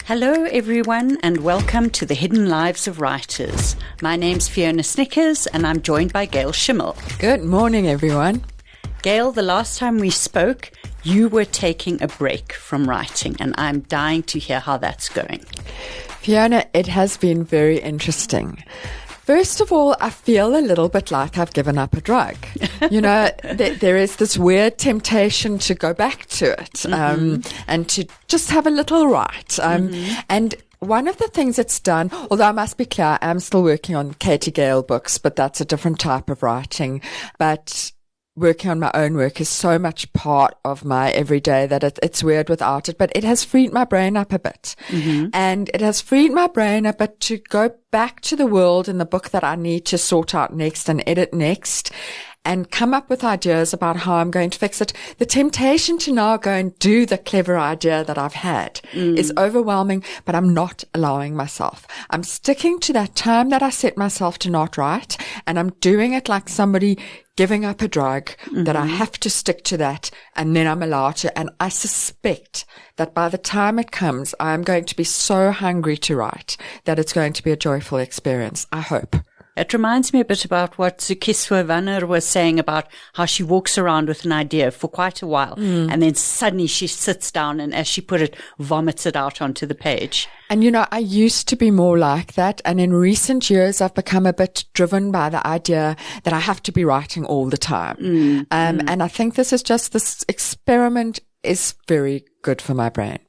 Hello everyone and welcome to the Hidden Lives of Writers. My name's Fiona Snyckers and I'm joined by Gail Schimmel. Good morning everyone. Gail, the last time we spoke, you were taking a break from writing and I'm dying to hear how that's going. Fiona, it has been very interesting. First of all, I feel a little bit like I've given up a drug. You know, there is this weird temptation to go back to it and to just have a little write. And one of the things it's done, although I must be clear, I am still working on Katie Gail books, but that's a different type of writing. But working on my own work is so much part of my everyday that it's weird without it, but it has freed my brain up a bit. And it has freed my brain a bit to go back to the world in the book that I need to sort out next and edit next and come up with ideas about how I'm going to fix it. The temptation to now go and do the clever idea that I've had is overwhelming, but I'm not allowing myself. I'm sticking to that time that I set myself to not write, and I'm doing it like somebody giving up a drug, that I have to stick to that, and then I'm allowed to. And I suspect that by the time it comes, I'm going to be so hungry to write that it's going to be a joyful experience. I hope. It reminds me a bit about what Fiona was saying about how she walks around with an idea for quite a while and then suddenly she sits down and, as she put it, vomits it out onto the page. And, you know, I used to be more like that. And in recent years, I've become a bit driven by the idea that I have to be writing all the time. And I think this experiment is very good for my brain.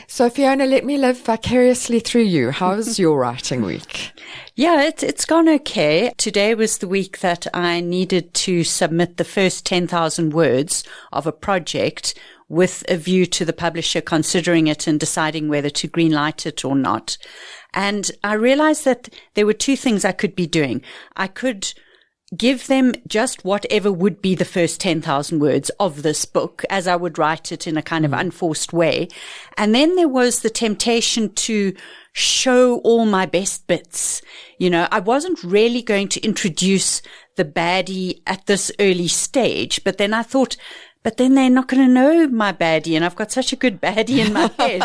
So, Fiona, let me live vicariously through you. How's your writing week? Yeah, it's gone okay. Today was the week that I needed to submit the first 10,000 words of a project with a view to the publisher considering it and deciding whether to greenlight it or not. And I realized that there were two things I could be doing. I could give them just whatever would be the first 10,000 words of this book as I would write it in a kind of unforced way. And then there was the temptation to show all my best bits. You know, I wasn't really going to introduce the baddie at this early stage, but then I thought, but then they're not going to know my baddie, and I've got such a good baddie in my head.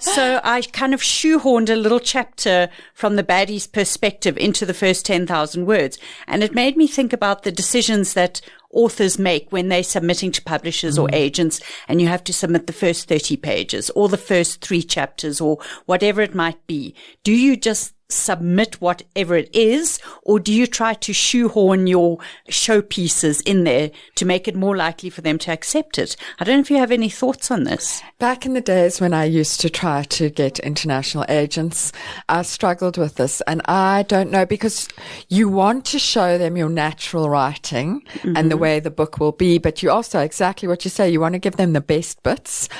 So I kind of shoehorned a little chapter from the baddie's perspective into the first 10,000 words. And it made me think about the decisions that authors make when they're submitting to publishers or agents, and you have to submit the first 30 pages or the first 3 chapters or whatever it might be. Do you just submit whatever it is, or do you try to shoehorn your showpieces in there to make it more likely for them to accept it? I don't know if you have any thoughts on this. Back in the days when I used to try to get international agents, I struggled with this, and I don't know, because you want to show them your natural writing and the way the book will be, but you also, exactly what you say, you want to give them the best bits.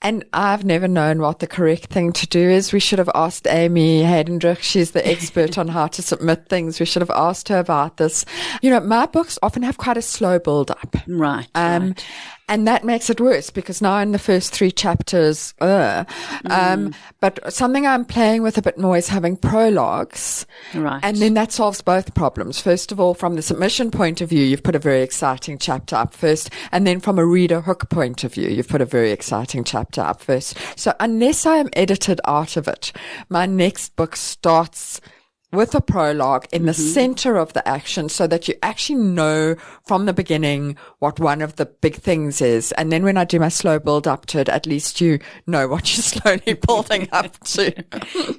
And I've never known what the correct thing to do is. We should have asked Amy Haydendrich. She's the expert on how to submit things. We should have asked her about this. You know, my books often have quite a slow build-up. Right. And that makes it worse because now in the first 3 chapters, but something I'm playing with a bit more is having prologues. Right. And then that solves both problems. First of all, from the submission point of view, you've put a very exciting chapter up first. And then from a reader hook point of view, you've put a very exciting chapter up first. So unless I am edited out of it, my next book starts with a prologue in the center of the action so that you actually know from the beginning what one of the big things is. And then when I do my slow build up to it, at least you know what you're slowly building up to.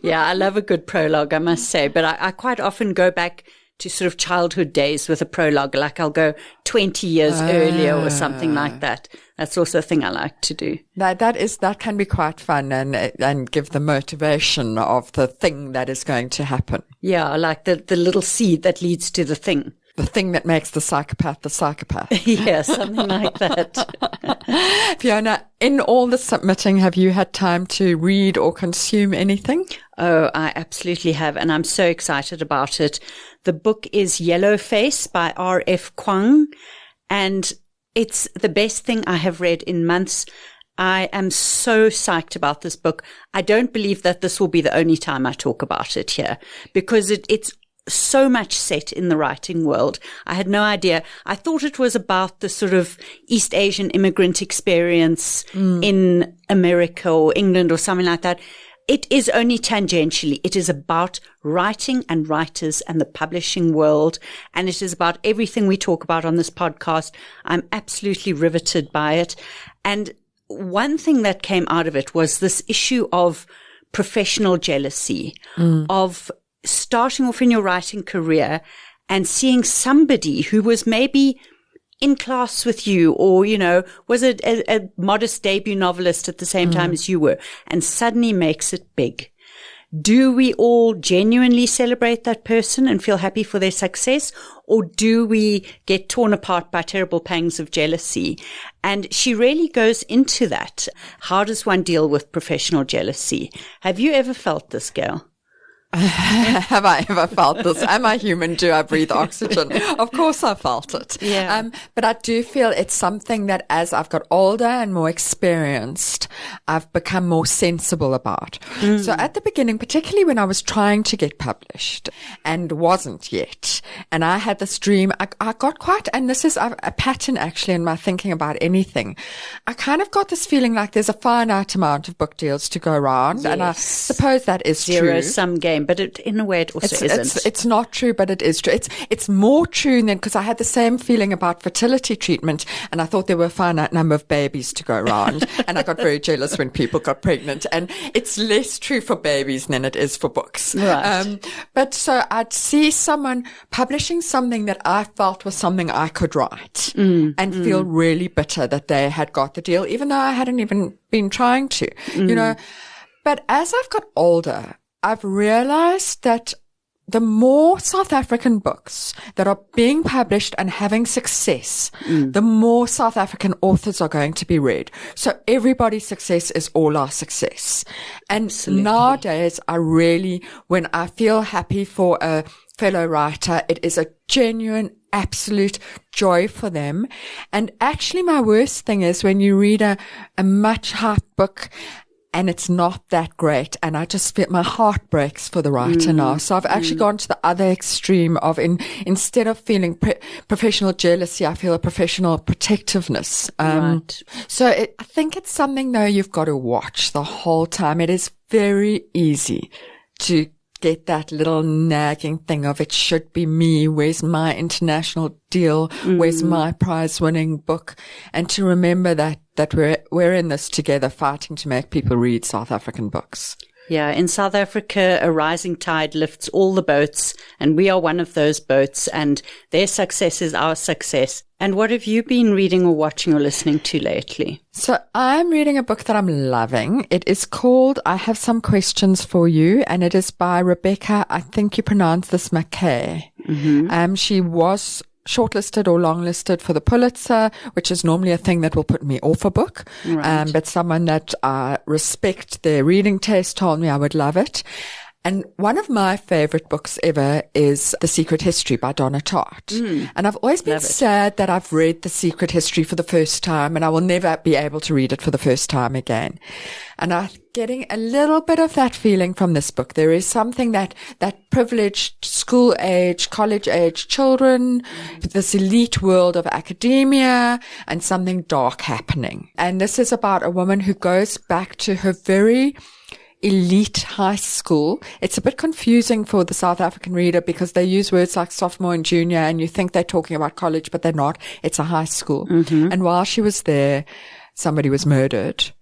Yeah, I love a good prologue, I must say. But I quite often go back to sort of childhood days with a prologue, like I'll go 20 years earlier or something like that. That's also a thing I like to do. That can be quite fun and give the motivation of the thing that is going to happen. Yeah, like the little seed that leads to the thing. The thing that makes the psychopath. Yeah, something like that. Fiona, in all the submitting, have you had time to read or consume anything? Oh, I absolutely have, and I'm so excited about it. The book is Yellowface by R.F. Kuang, and it's the best thing I have read in months. I am so psyched about this book. I don't believe that this will be the only time I talk about it here, because it's so much set in the writing world. I had no idea. I thought it was about the sort of East Asian immigrant experience in America or England or something like that. It is only tangentially. It is about writing and writers and the publishing world. And it is about everything we talk about on this podcast. I'm absolutely riveted by it. And one thing that came out of it was this issue of professional jealousy, of starting off in your writing career and seeing somebody who was maybe in class with you or, you know, was a modest debut novelist at the same time as you were and suddenly makes it big. Do we all genuinely celebrate that person and feel happy for their success, or do we get torn apart by terrible pangs of jealousy? And she really goes into that. How does one deal with professional jealousy? Have you ever felt this, Gail? Have I ever felt this? Am I human? Do I breathe oxygen? Of course I felt it. Yeah. But I do feel it's something that as I've got older and more experienced, I've become more sensible about. So at the beginning, particularly when I was trying to get published and wasn't yet, and I had this dream, I got quite, and this is a pattern actually in my thinking about anything. I kind of got this feeling like there's a finite amount of book deals to go around. Yes. And I suppose that is true. Zero-sum game. But in a way, it also isn't. It's not true, but it is true. It's more true than, because I had the same feeling about fertility treatment, and I thought there were a finite number of babies to go around, and I got very jealous when people got pregnant. And it's less true for babies than it is for books. Right. But so I'd see someone publishing something that I felt was something I could write, and feel really bitter that they had got the deal, even though I hadn't even been trying to, you know. But as I've got older, I've realized that the more South African books that are being published and having success, the more South African authors are going to be read. So everybody's success is all our success. And nowadays, when I feel happy for a fellow writer, it is a genuine, absolute joy for them. And actually, my worst thing is when you read a much hyped book and it's not that great, and I just feel my heart breaks for the writer now. So I've actually gone to the other extreme of instead of feeling professional jealousy, I feel a professional protectiveness. Right. So I think it's something though you've got to watch the whole time. It is very easy to get that little nagging thing of it should be me. Where's my international deal? Where's my prize-winning book? And to remember that we're in this together, fighting to make people read South African books. Yeah, in South Africa, a rising tide lifts all the boats, and we are one of those boats, and their success is our success. And what have you been reading or watching or listening to lately? So I'm reading a book that I'm loving. It is called I Have Some Questions for You, and it is by Rebecca, I think you pronounce this, McKay. She was shortlisted or longlisted for the Pulitzer, which is normally a thing that will put me off a book. Right. But someone that I respect their reading taste told me I would love it. And one of my favorite books ever is The Secret History by Donna Tartt. And I've always been sad that I've read The Secret History for the first time, and I will never be able to read it for the first time again. And I'm getting a little bit of that feeling from this book. There is something that privileged school age, college age children, this elite world of academia, and something dark happening. And this is about a woman who goes back to her very elite high school. It's a bit confusing for the South African reader because they use words like sophomore and junior, and you think they're talking about college, but they're not. It's a high school. And while she was there, somebody was murdered,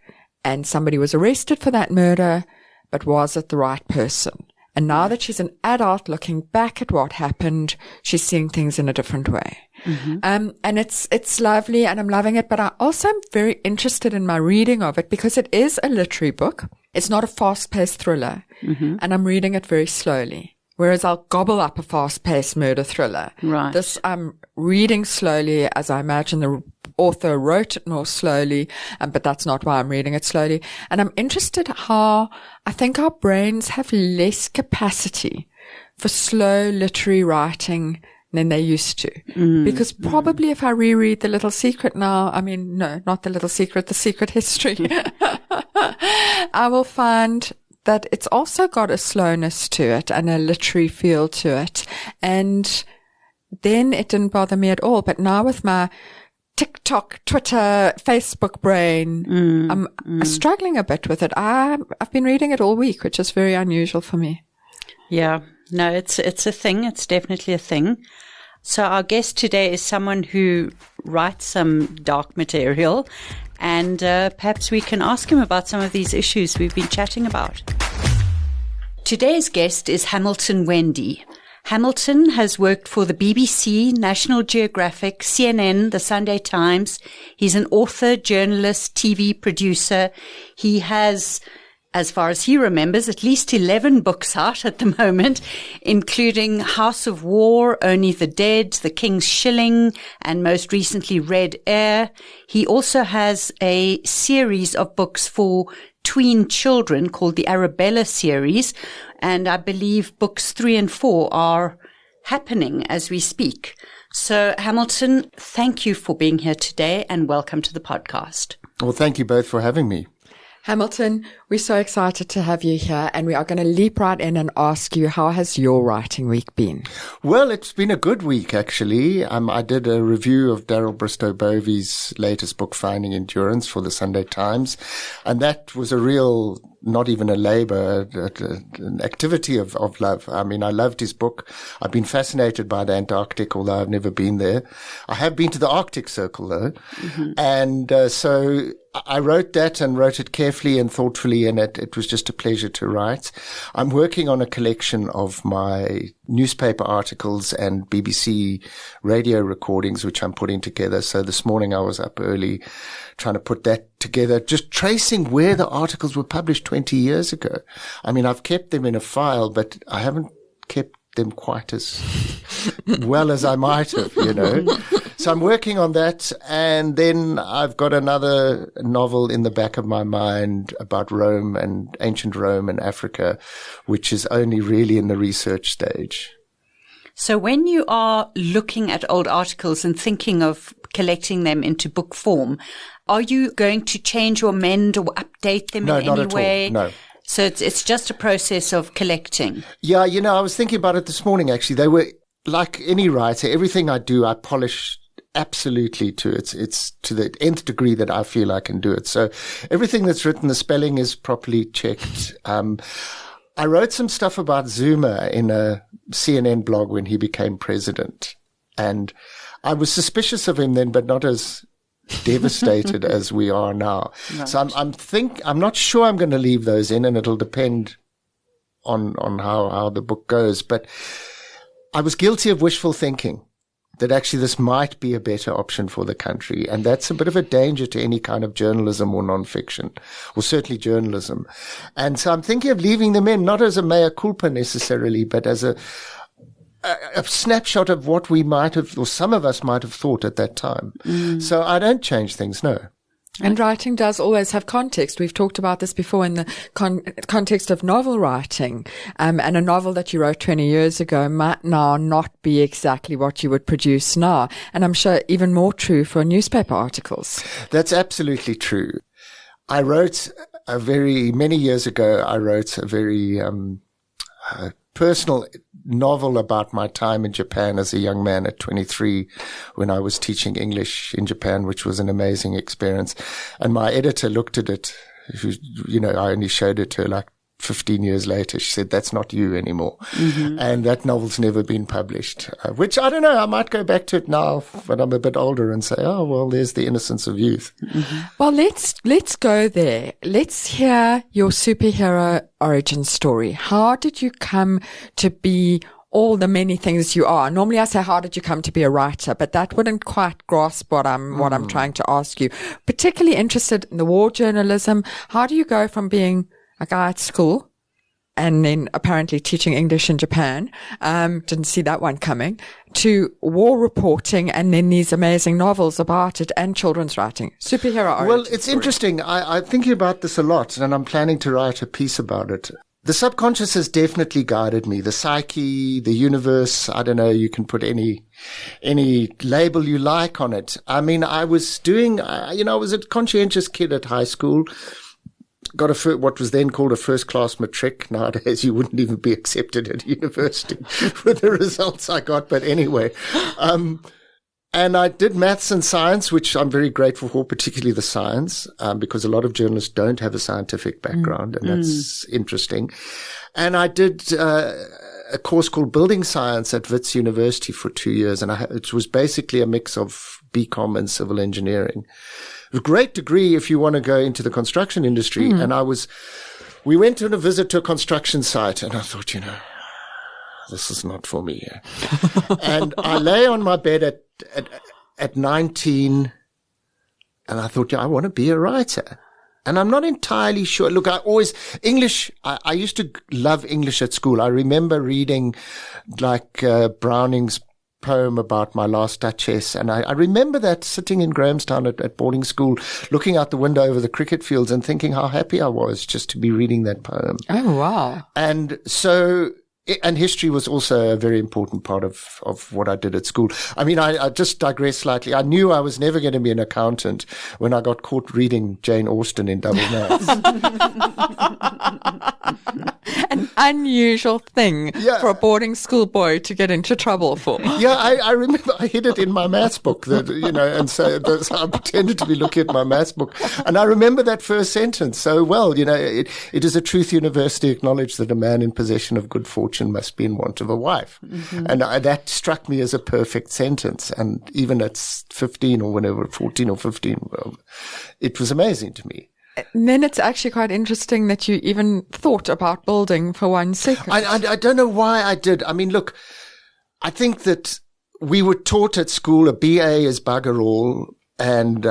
and somebody was arrested for that murder, but was it the right person? And now that she's an adult looking back at what happened, she's seeing things in a different way. And it's lovely, and I'm loving it, but I also am very interested in my reading of it because it is a literary book. It's not a fast-paced thriller, and I'm reading it very slowly. Whereas I'll gobble up a fast-paced murder thriller. Right. This I'm reading slowly, as I imagine the author wrote it more slowly, but that's not why I'm reading it slowly. And I'm interested how I think our brains have less capacity for slow literary writing than they used to. Because probably if I reread The Little Secret now, no, not The Little Secret, The Secret History, I will find that it's also got a slowness to it and a literary feel to it. And then it didn't bother me at all. But now with my TikTok, Twitter, Facebook brain, I'm struggling a bit with it. I've been reading it all week, which is very unusual for me. Yeah, no, it's a thing. It's definitely a thing. So our guest today is someone who writes some dark material, and perhaps we can ask him about some of these issues we've been chatting about. Today's guest is Hamilton Wende. Hamilton has worked for the BBC, National Geographic, CNN, the Sunday Times. He's an author, journalist, TV producer. He has, as far as he remembers, at least 11 books out at the moment, including House of War, Only the Dead, The King's Shilling, and most recently Red Air. He also has a series of books for tween children called the Arabella series, and I believe books 3 and 4 are happening as we speak. So, Hamilton, thank you for being here today and welcome to the podcast. Well, thank you both for having me. Hamilton, we're so excited to have you here, and we are going to leap right in and ask you, how has your writing week been? Well, it's been a good week, actually. I did a review of Daryl Bristow-Bovey's latest book, Finding Endurance, for the Sunday Times, and that was a real, not even a labor, an activity of love. I mean, I loved his book. I've been fascinated by the Antarctic, although I've never been there. I have been to the Arctic Circle, though. Mm-hmm. And so I wrote that and wrote it carefully and thoughtfully, and it was just a pleasure to write. I'm working on a collection of my newspaper articles and BBC radio recordings, which I'm putting together. So this morning I was up early trying to put that together, just tracing where the articles were published 20 years ago. I mean, I've kept them in a file, but I haven't kept them quite as well as I might have, you know. So I'm working on that, and then I've got another novel in the back of my mind about Rome and ancient Rome and Africa, which is only really in the research stage. So when you are looking at old articles and thinking of collecting them into book form, are you going to change or amend or update them in any way? No. So it's just a process of collecting. Yeah, you know, I was thinking about it this morning, actually. They were, like any writer, everything I do, I polish absolutely to it's to the nth degree that I feel I can do it. So everything that's written, the spelling is properly checked. I wrote some stuff about Zuma in a CNN blog when he became president, and I was suspicious of him then, but not as devastated as we are now. Right. So I'm not sure I'm going to leave those in, and it'll depend on how the book goes. But I was guilty of wishful thinking that actually this might be a better option for the country. And that's a bit of a danger to any kind of journalism or nonfiction, or certainly journalism. And so I'm thinking of leaving them in, not as a mea culpa necessarily, but as a snapshot of what we might have, or some of us might have thought at that time. So I don't change things, no. And writing does always have context. We've talked about this before in the context of novel writing. And a novel that you wrote 20 years ago might now not be exactly what you would produce now. And I'm sure even more true for newspaper articles. That's absolutely true. I wrote many years ago, I wrote a very personal novel about my time in Japan as a young man at 23 when I was teaching English in Japan, which was an amazing experience. And my editor looked at it, you know, I only showed it to her like 15 years later. She said, "That's not you anymore." Mm-hmm. And that novel's never been published, which I don't know. I might go back to it now when I'm a bit older and say, oh, well, there's the innocence of youth. Mm-hmm. Well, let's go there. Let's hear your superhero origin story. How did you come to be all the many things you are? Normally I say, how did you come to be a writer? But that wouldn't quite grasp what I'm trying to ask you. Particularly interested in the war journalism. How do you go from being a guy at school and then apparently teaching English in Japan, didn't see that one coming, to war reporting and then these amazing novels about it and children's writing, superhero origin? Well, it's interesting. I'm thinking about this a lot, and I'm planning to write a piece about it. The subconscious has definitely guided me. The psyche, the universe, I don't know, you can put any label you like on it. I mean, I was a conscientious kid at high school. got what was then called a first-class matric. Nowadays, you wouldn't even be accepted at university with the results I got. But anyway, and I did maths and science, which I'm very grateful for, particularly the science, because a lot of journalists don't have a scientific background, and that's interesting. And I did a course called Building Science at Wits University for 2 years, and it was basically a mix of BCom and civil engineering. A great degree if you want to go into the construction industry. And we went on a visit to a construction site, and I thought, this is not for me. And I lay on my bed at 19, and I thought, I want to be a writer. And I'm not entirely sure. Look, I used to love English at school. I remember reading like Browning's poem about my last Duchess. And I remember that sitting in Grahamstown at boarding school, looking out the window over the cricket fields and thinking how happy I was just to be reading that poem. Oh, wow. And so, and history was also a very important part of what I did at school. I mean, I just digress slightly. I knew I was never going to be an accountant when I got caught reading Jane Austen in double maths. An unusual thing for a boarding school boy to get into trouble for. Yeah, I remember I hid it in my maths book, and so I pretended to be looking at my maths book. And I remember that first sentence so well. It is a truth university acknowledged that a man in possession of good fortune must be in want of a wife. And that struck me as a perfect sentence. And even at 15 or whenever, 14 or 15, it was amazing to me. And then it's actually quite interesting that you even thought about building for 1 second. I don't know why I did. I mean, look, I think that we were taught at school a BA is bugger all. And,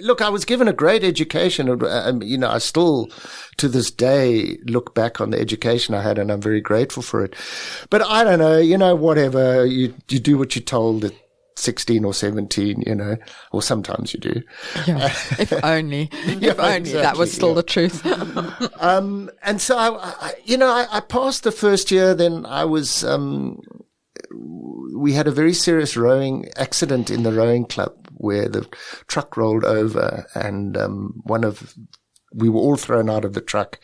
look, I was given a great education. I still, to this day, look back on the education I had, and I'm very grateful for it. But I don't know, whatever, you do what you're told at 16 or 17, or sometimes you do. Yeah, if only. If only exactly, that was still the truth. And so I passed the first year. Then I was, we had a very serious rowing accident in the rowing club where the truck rolled over, and we were all thrown out of the truck,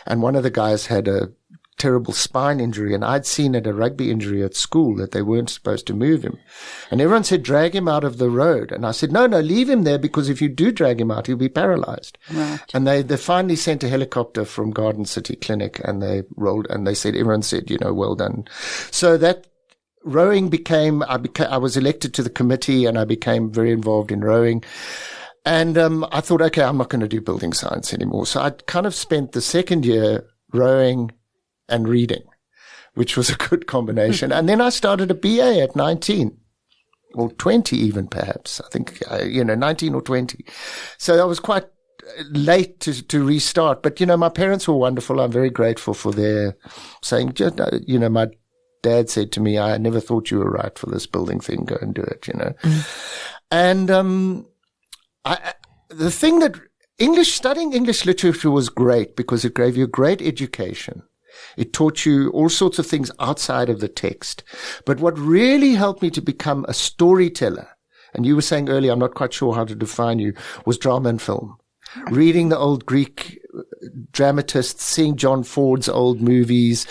and one of the guys had a terrible spine injury, and I'd seen at a rugby injury at school that they weren't supposed to move him. And everyone said, drag him out of the road. And I said, no, leave him there, because if you do drag him out, he'll be paralyzed. Right. And they finally sent a helicopter from Garden City Clinic, and they rolled, and everyone said, well done. So that rowing I was elected to the committee, and I became very involved in rowing. And I thought, okay, I'm not going to do building science anymore. So I kind of spent the second year rowing and reading, which was a good combination. And then I started a BA at 19 or 20 even, perhaps. I think, 19 or 20. So I was quite late to restart. But, my parents were wonderful. I'm very grateful for their saying, my dad said to me, I never thought you were right for this building thing. Go and do it, And the thing that studying English literature was great, because it gave you a great education. It taught you all sorts of things outside of the text. But what really helped me to become a storyteller, and you were saying earlier, I'm not quite sure how to define you, was drama and film. Reading the old Greek dramatists, seeing John Ford's old movies,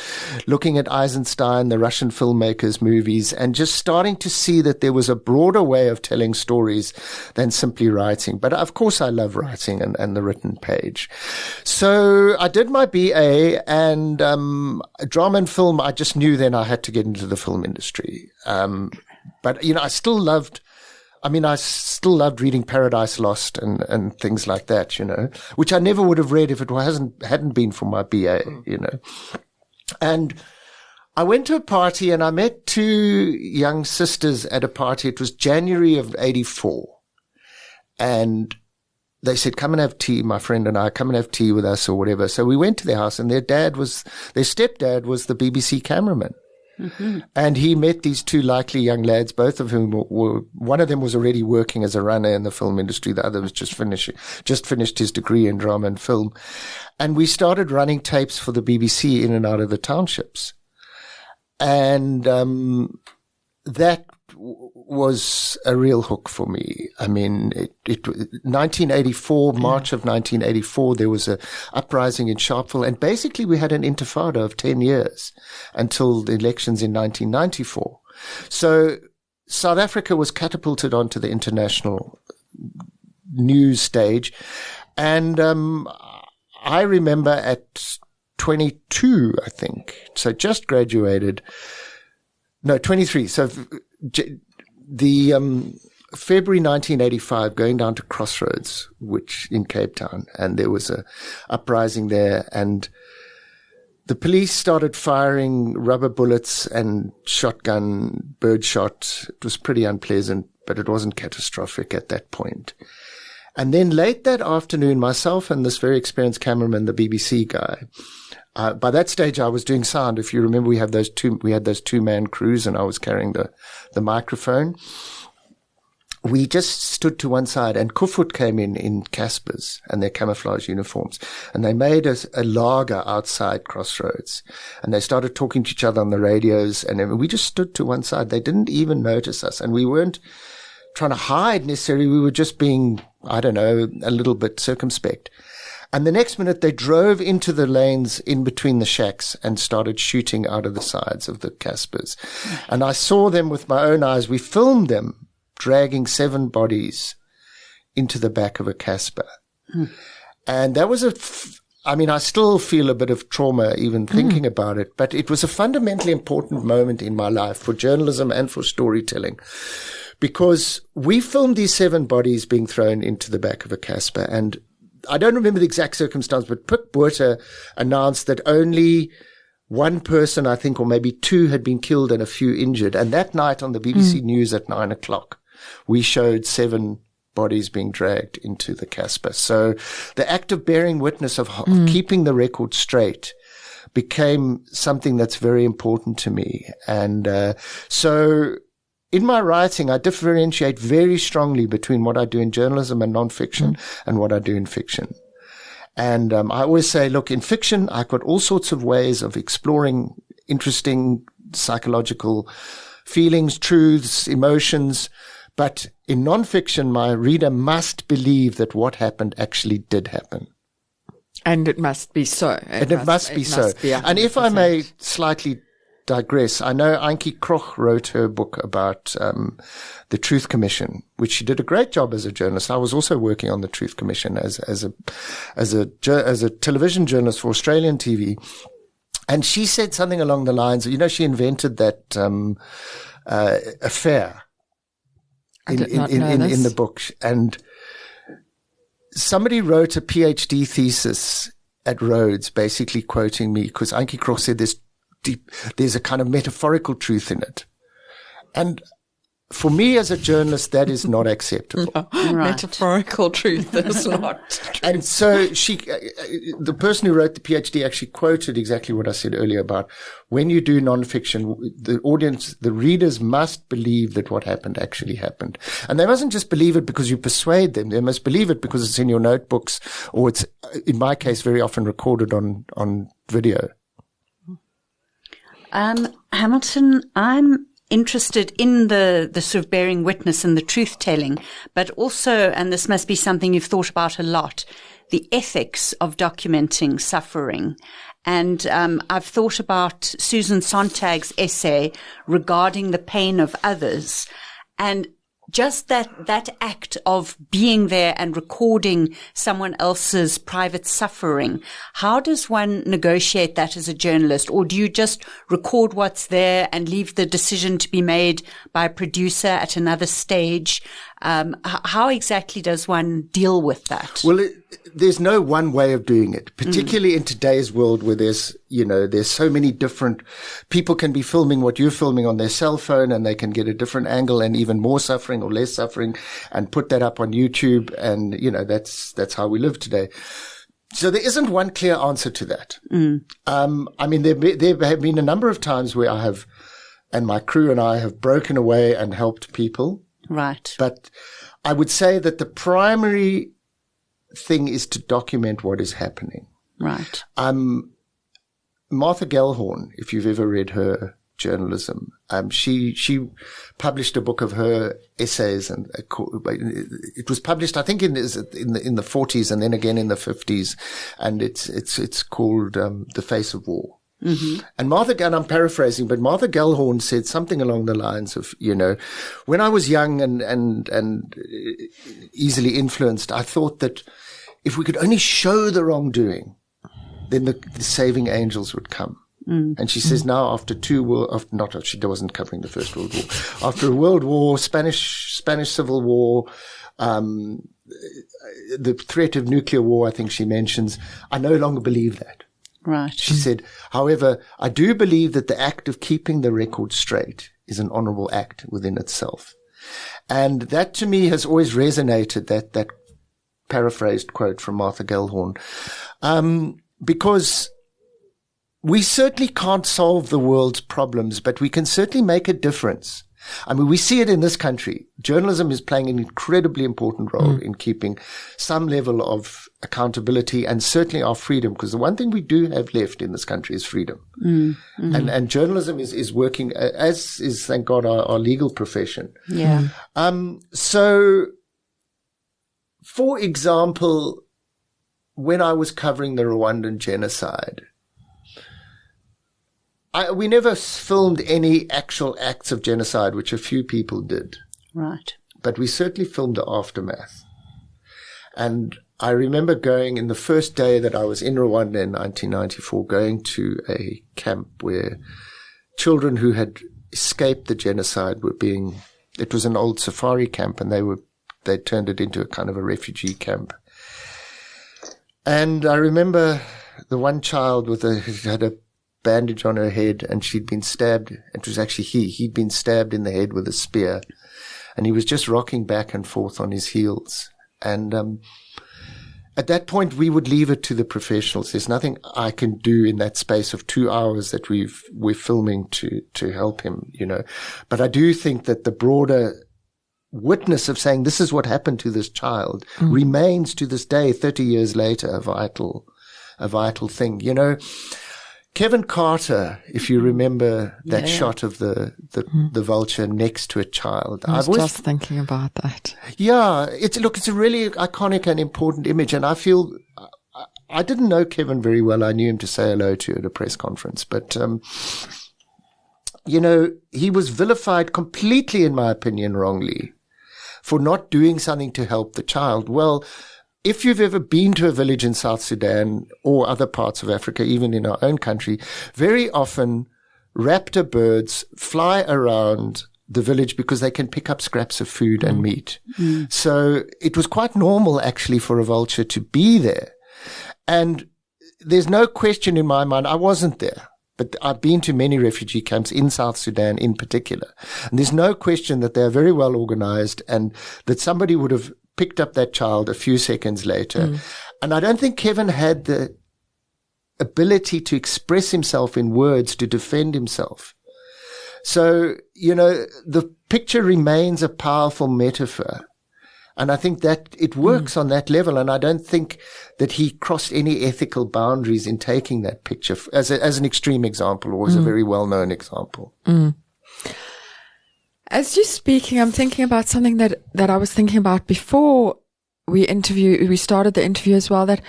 looking at Eisenstein, the Russian filmmakers' movies, and just starting to see that there was a broader way of telling stories than simply writing. But of course I love writing and the written page. So I did my BA, and drama and film, I just knew then I had to get into the film industry. But I still loved reading Paradise Lost and things like that, which I never would have read if it hadn't been for my BA, And I went to a party, and I met two young sisters at a party. It was January of 84. And they said, come and have tea, my friend and I, come and have tea with us or whatever. So we went to their house, and their stepdad was the BBC cameraman. Mm-hmm. And he met these two likely young lads, both of whom one of them was already working as a runner in the film industry. The other was just finished his degree in drama and film. And we started running tapes for the BBC in and out of the townships. And that was a real hook for me. I mean, 1984, March of 1984, there was a uprising in Sharpeville, and basically we had an intifada of 10 years until the elections in 1994. So South Africa was catapulted onto the international news stage. And I remember at 22, I think, so just graduated, no, 23. So the February 1985, going down to Crossroads, which in Cape Town, and there was a uprising there, and the police started firing rubber bullets and shotgun, birdshot. It was pretty unpleasant, but it wasn't catastrophic at that point. And then late that afternoon, myself and this very experienced cameraman, the BBC guy, by that stage I was doing sound. If you remember, we had those two-man crews, and I was carrying the microphone. We just stood to one side, and Kufut came in Casspirs and their camouflage uniforms, and they made us a lager outside Crossroads, and they started talking to each other on the radios, and we just stood to one side. They didn't even notice us, and we weren't trying to hide necessarily. We were just being, I don't know, a little bit circumspect. And the next minute they drove into the lanes in between the shacks and started shooting out of the sides of the Casspirs. And I saw them with my own eyes. We filmed them dragging 7 bodies into the back of a Casspir. And that was I still feel a bit of trauma even thinking about it, but it was a fundamentally important moment in my life for journalism and for storytelling. Because we filmed these 7 bodies being thrown into the back of a Casspir, and I don't remember the exact circumstance, but Pik Botha announced that only one person, I think, or maybe 2 had been killed and a few injured. And that night on the BBC News at 9:00, we showed 7 bodies being dragged into the Casspir. So the act of bearing witness of keeping the record straight became something that's very important to me. And so in my writing, I differentiate very strongly between what I do in journalism and nonfiction and what I do in fiction. And I always say, look, in fiction, I've got all sorts of ways of exploring interesting psychological feelings, truths, emotions. But in nonfiction, my reader must believe that what happened actually did happen. And it must be so. It must be so. And if I may slightly digress, I know Antjie Krog wrote her book about the Truth Commission, which she did a great job as a journalist. I was also working on the Truth Commission as a television journalist for Australian TV, and she said something along the lines of, she invented that affair in the book, and somebody wrote a PhD thesis at Rhodes, basically quoting me, because Antjie Krog said there's a kind of metaphorical truth in it. And for me as a journalist, that is not acceptable. No, right. Metaphorical truth is not true. And so the person who wrote the PhD actually quoted exactly what I said earlier about when you do nonfiction, the readers must believe that what happened actually happened. And they mustn't just believe it because you persuade them. They must believe it because it's in your notebooks, or it's, in my case, very often recorded on video. Hamilton, I'm interested in the sort of bearing witness and the truth telling, but also, and this must be something you've thought about a lot, the ethics of documenting suffering. And I've thought about Susan Sontag's essay regarding the pain of others, and just that act of being there and recording someone else's private suffering. How does one negotiate that as a journalist? Or do you just record what's there and leave the decision to be made by a producer at another stage? How exactly does one deal with that? Well, there's no one way of doing it, particularly in today's world where there's so many different people can be filming what you're filming on their cell phone, and they can get a different angle and even more suffering or less suffering and put that up on YouTube. And, that's how we live today. So there isn't one clear answer to that. There have been a number of times where I have, and my crew and I have broken away and helped people. Right. But I would say that the primary thing is to document what is happening. Right. Martha Gellhorn, if you've ever read her journalism. She published a book of her essays, and it was published, I think, in the 40s and then again in the 50s, and it's called The Face of War. Mm-hmm. And and I'm paraphrasing, but Martha Gellhorn said something along the lines of, when I was young and easily influenced, I thought that if we could only show the wrongdoing, then the saving angels would come. Mm. And she says now after she wasn't covering the First World War. After a World War, Spanish Civil War, the threat of nuclear war, I think she mentions, I no longer believe that. Right. She said, however, I do believe that the act of keeping the record straight is an honorable act within itself. And that to me has always resonated, that paraphrased quote from Martha Gellhorn. Because we certainly can't solve the world's problems, but we can certainly make a difference. I mean, we see it in this country. Journalism is playing an incredibly important role in keeping some level of accountability and certainly our freedom, because the one thing we do have left in this country is freedom. Mm-hmm. And journalism is working, as is, thank God, our legal profession. Yeah. So, for example, when I was covering the Rwandan genocide, we never filmed any actual acts of genocide, which a few people did. Right. But we certainly filmed the aftermath. And I remember going in the first day that I was in Rwanda in 1994, going to a camp where children who had escaped the genocide it was an old safari camp, and they turned it into a kind of a refugee camp. And I remember the one child had a bandage on her head, and she'd been stabbed. It was actually he'd been stabbed in the head with a spear, and he was just rocking back and forth on his heels. And at that point, we would leave it to the professionals. There's nothing I can do in that space of 2 hours that we're filming to help him, But I do think that the broader witness of saying this is what happened to this child remains to this day, 30 years later, a vital thing. Kevin Carter, if you remember that shot of the vulture next to a child. I was just thinking about that. Yeah, it's a really iconic and important image, and I feel I didn't know Kevin very well. I knew him to say hello to at a press conference, but he was vilified completely, in my opinion, wrongly, for not doing something to help the child. Well, if you've ever been to a village in South Sudan or other parts of Africa, even in our own country, very often raptor birds fly around the village because they can pick up scraps of food and meat. Mm. So it was quite normal, actually, for a vulture to be there. And there's no question in my mind, I wasn't there, but I've been to many refugee camps in South Sudan in particular. And there's no question that they're very well organized and that somebody would have picked up that child a few seconds later. And I don't think Kevin had the ability to express himself in words to defend himself. So, the picture remains a powerful metaphor. And I think that it works on that level. And I don't think that he crossed any ethical boundaries in taking that picture as an extreme example or as a very well-known example. Mm. As you're speaking, I'm thinking about something that I was thinking about before we started the interview as well, that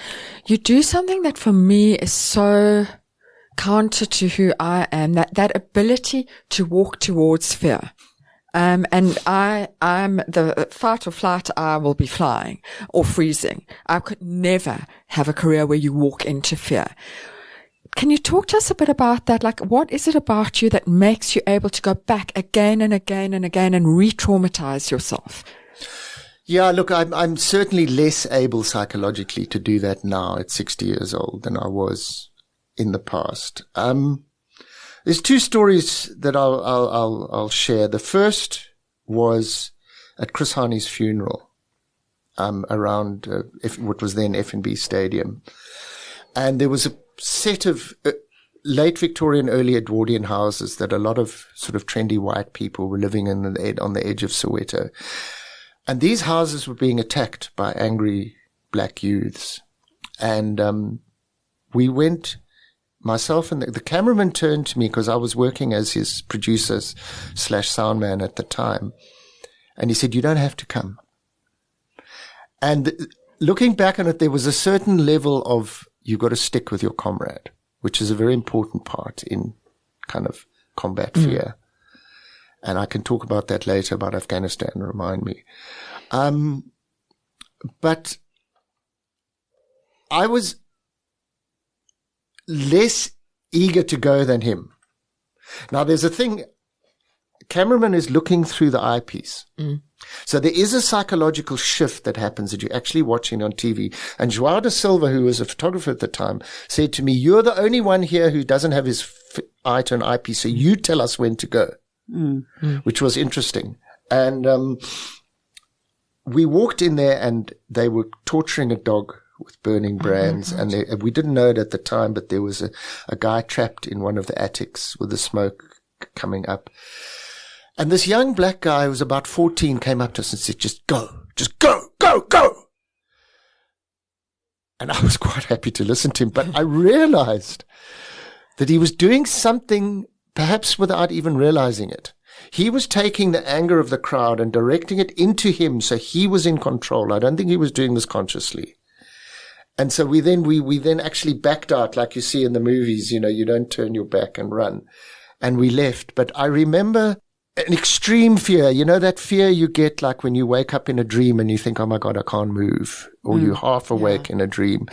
you do something that for me is so counter to who I am, that ability to walk towards fear. And I'm the fight or flight, I will be flying or freezing. I could never have a career where you walk into fear. Can you talk to us a bit about that? Like, what is it about you that makes you able to go back again and again and again and re-traumatize yourself? Yeah, look, I'm certainly less able psychologically to do that now at 60 years old than I was in the past. There's two stories that I'll share. The first was at Chris Hani's funeral, around what was then F&B Stadium. And there was a set of late Victorian, early Edwardian houses that a lot of sort of trendy white people were living in on the edge of Soweto. And these houses were being attacked by angry black youths. And we went myself and the cameraman turned to me, because I was working as his producer / sound man at the time. And he said, "You don't have to come." And looking back on it, there was a certain level of, you've got to stick with your comrade, which is a very important part in kind of combat fear. And I can talk about that later, about Afghanistan, remind me. But I was less eager to go than him. Now, there's a thing, cameraman is looking through the eyepiece. So there is a psychological shift that happens that you're actually watching on TV. And João da Silva, who was a photographer at the time, said to me, "You're the only one here who doesn't have his eye to an eyepiece, so you tell us when to go," which was interesting. And we walked in there, and they were torturing a dog with burning brands. And we didn't know it at the time, but there was a guy trapped in one of the attics with the smoke coming up. And this young black guy who was about 14 came up to us and said, just go, go, go. And I was quite happy to listen to him, but I realized that he was doing something perhaps without even realizing it. He was taking the anger of the crowd and directing it into him, so he was in control. I don't think he was doing this consciously. And so we then actually backed out, like you see in the movies, you don't turn your back and run. And we left. But I remember an extreme fear, that fear you get like when you wake up in a dream and you think, "Oh my God, I can't move," or you're half awake in a dream.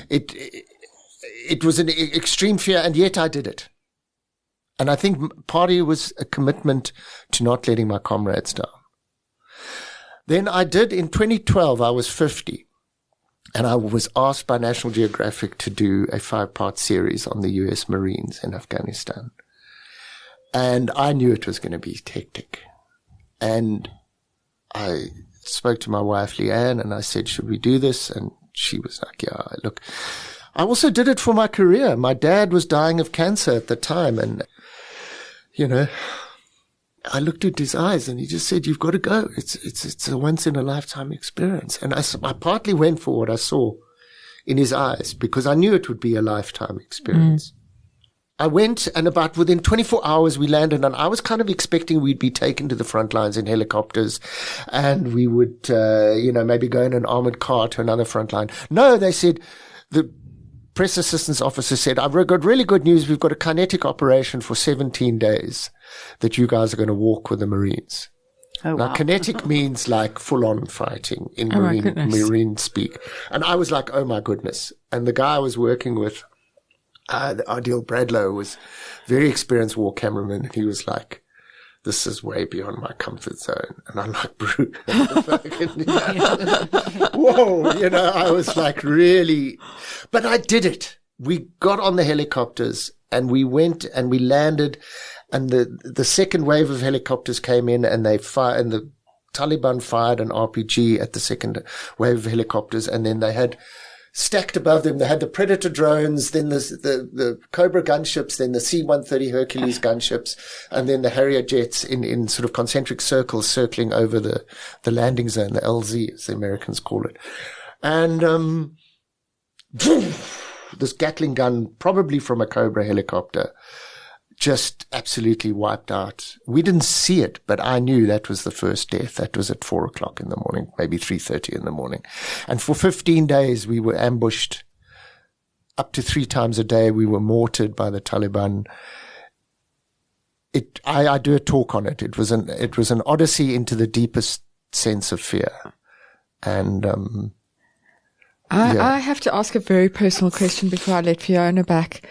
It was an extreme fear, and yet I did it. And I think part of it was a commitment to not letting my comrades down. Then I did, in 2012, I was 50, and I was asked by National Geographic to do a 5-part series on the US Marines in Afghanistan. And I knew it was going to be hectic. And I spoke to my wife, Leanne, and I said, "Should we do this?" And she was like, "Yeah, look, I also did it for my career. My dad was dying of cancer at the time. And, I looked at his eyes and he just said, "You've got to go. It's a once in a lifetime experience." And I partly went for what I saw in his eyes, because I knew it would be a lifetime experience. I went, and about within 24 hours we landed, and I was kind of expecting we'd be taken to the front lines in helicopters, and we would, maybe go in an armored car to another front line. No, they said, the press assistance officer said, "I've got really good news. We've got a kinetic operation for 17 days that you guys are going to walk with the Marines." Oh, now, wow. Kinetic means like full-on fighting in Marine speak. And I was like, oh my goodness. And the guy I was working with, the Adil Bradlow, was very experienced war cameraman. And he was like, "This is way beyond my comfort zone." And I'm like, "Bro, whoa," I was like, really, but I did it. We got on the helicopters and we went and we landed, and the second wave of helicopters came in, and they fired, and the Taliban fired an RPG at the second wave of helicopters. And then they had stacked above them, they had the Predator drones, then the Cobra gunships, then the C-130 Hercules gunships, and then the Harrier jets in sort of concentric circles circling over the landing zone, the LZ, as the Americans call it. And this Gatling gun, probably from a Cobra helicopter, just absolutely wiped out. We didn't see it, but I knew that was the first death. That was at 4:00 in the morning, maybe 3:30 in the morning. And for 15 days, we were ambushed up to 3 times a day. We were mortared by the Taliban. I do a talk on it. It was an odyssey into the deepest sense of fear. And, I have to ask a very personal question before I let Fiona back.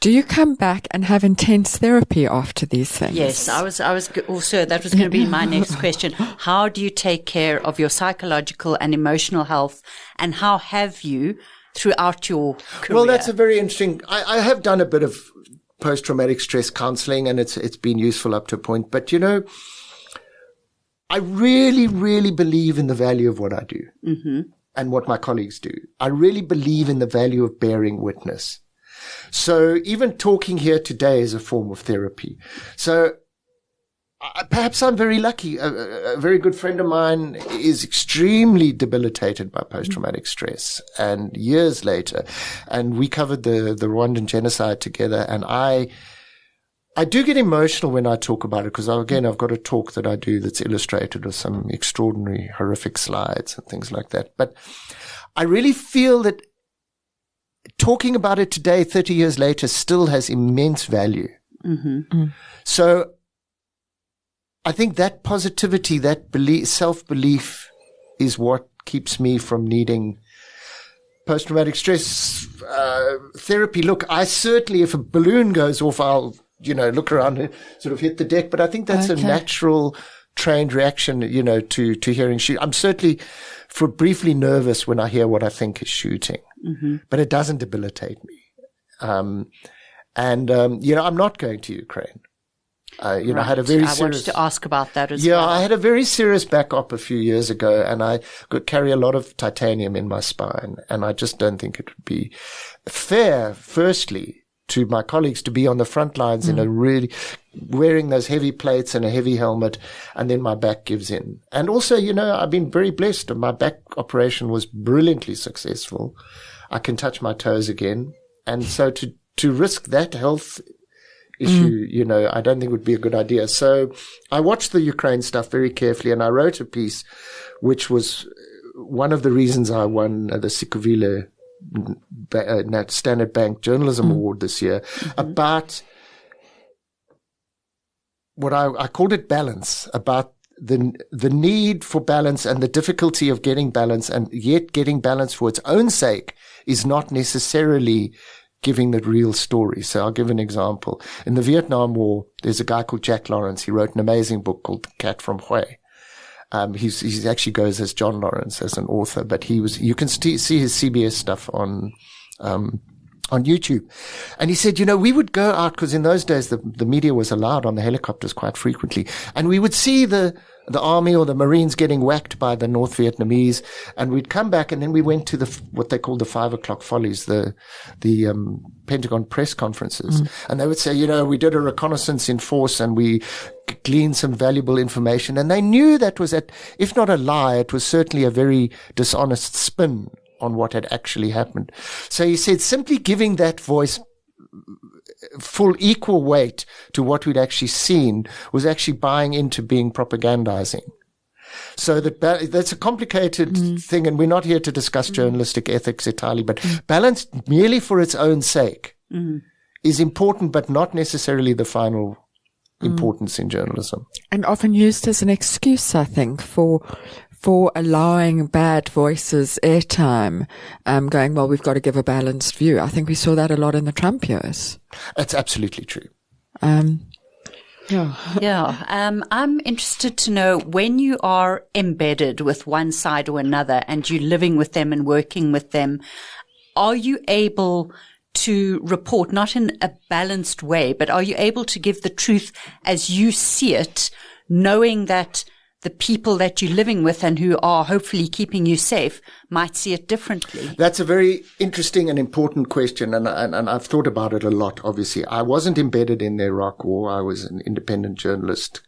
Do you come back and have intense therapy after these things? Yes, I was also, that was going to be my next question. How do you take care of your psychological and emotional health, and how have you throughout your career? Well, that's a very interesting, I have done a bit of post-traumatic stress counseling, and it's been useful up to a point. But, I really, really believe in the value of what I do and what my colleagues do. I really believe in the value of bearing witness. So even talking here today is a form of therapy. So perhaps I'm very lucky. A very good friend of mine is extremely debilitated by post-traumatic stress, and years later, and we covered the Rwandan genocide together, and I do get emotional when I talk about it, because again, I've got a talk that I do that's illustrated with some extraordinary, horrific slides and things like that. But I really feel that talking about it today, 30 years later, still has immense value. Mm-hmm. So I think that positivity, that belief, self-belief is what keeps me from needing post-traumatic stress therapy. Look, I certainly, if a balloon goes off, I'll, look around and sort of hit the deck. But I think that's a natural trained reaction, to hearing shoot. I'm certainly briefly nervous when I hear what I think is shooting, but it doesn't debilitate me. I'm not going to Ukraine. I had a very serious. I wanted to ask about that as well. Yeah, I had a very serious back op a few years ago, and I could carry a lot of titanium in my spine, and I just don't think it would be fair, firstly, to my colleagues to be on the front lines in a really wearing those heavy plates and a heavy helmet, and then my back gives in. And also, I've been very blessed. My back operation was brilliantly successful. I can touch my toes again, and so to risk that health issue, I don't think would be a good idea. So I watched the Ukraine stuff very carefully, and I wrote a piece, which was one of the reasons I won the Sikovile Standard Bank Journalism Award this year, about what I called it balance, about the need for balance and the difficulty of getting balance, and yet getting balance for its own sake is not necessarily giving the real story. So I'll give an example. In the Vietnam War, there's a guy called Jack Lawrence. He wrote an amazing book called The Cat from Hue. He actually goes as John Lawrence as an author, but you can see his CBS stuff on YouTube. And he said, we would go out, because in those days the media was allowed on the helicopters quite frequently, and we would see the army or the Marines getting whacked by the North Vietnamese, and we'd come back, and then we went to what they call the 5 o'clock follies, the Pentagon press conferences. And they would say, we did a reconnaissance in force and we gleaned some valuable information. And they knew that was if not a lie, it was certainly a very dishonest spin on what had actually happened. So he said simply giving that voice full equal weight to what we'd actually seen was actually buying into being propagandizing. So that's a complicated thing, and we're not here to discuss journalistic ethics entirely, but balance merely for its own sake is important, but not necessarily the final importance in journalism. And often used as an excuse, I think, for allowing bad voices airtime, going, well, we've got to give a balanced view. I think we saw that a lot in the Trump years. That's absolutely true. I'm interested to know, when you are embedded with one side or another and you're living with them and working with them, are you able to report not in a balanced way, but are you able to give the truth as you see it, knowing that the people that you're living with and who are hopefully keeping you safe might see it differently? That's a very interesting and important question, and I've thought about it a lot, obviously. I wasn't embedded in the Iraq War. I was an independent journalist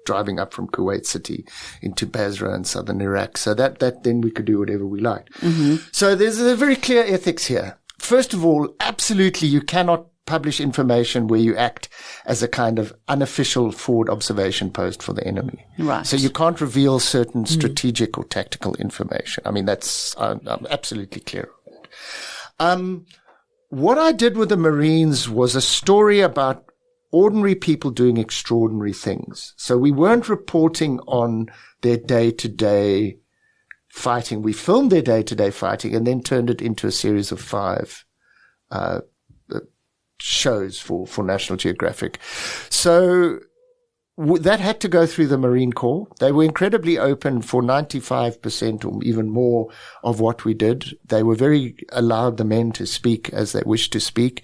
driving up from Kuwait City into Basra in southern Iraq. So that then we could do whatever we liked. So there's a very clear ethics here. First of all, absolutely you cannot publish information where you act as a kind of unofficial forward observation post for the enemy. Right. So you can't reveal certain strategic or tactical information. I mean, that's I'm absolutely clear on that. What I did with the Marines was a story about ordinary people doing extraordinary things. So we weren't reporting on their day-to-day fighting. We filmed their day-to-day fighting and then turned it into a series of 5 shows for National Geographic. So that had to go through the Marine Corps. They were incredibly open for 95% or even more of what we did. They were allowed the men to speak as they wished to speak.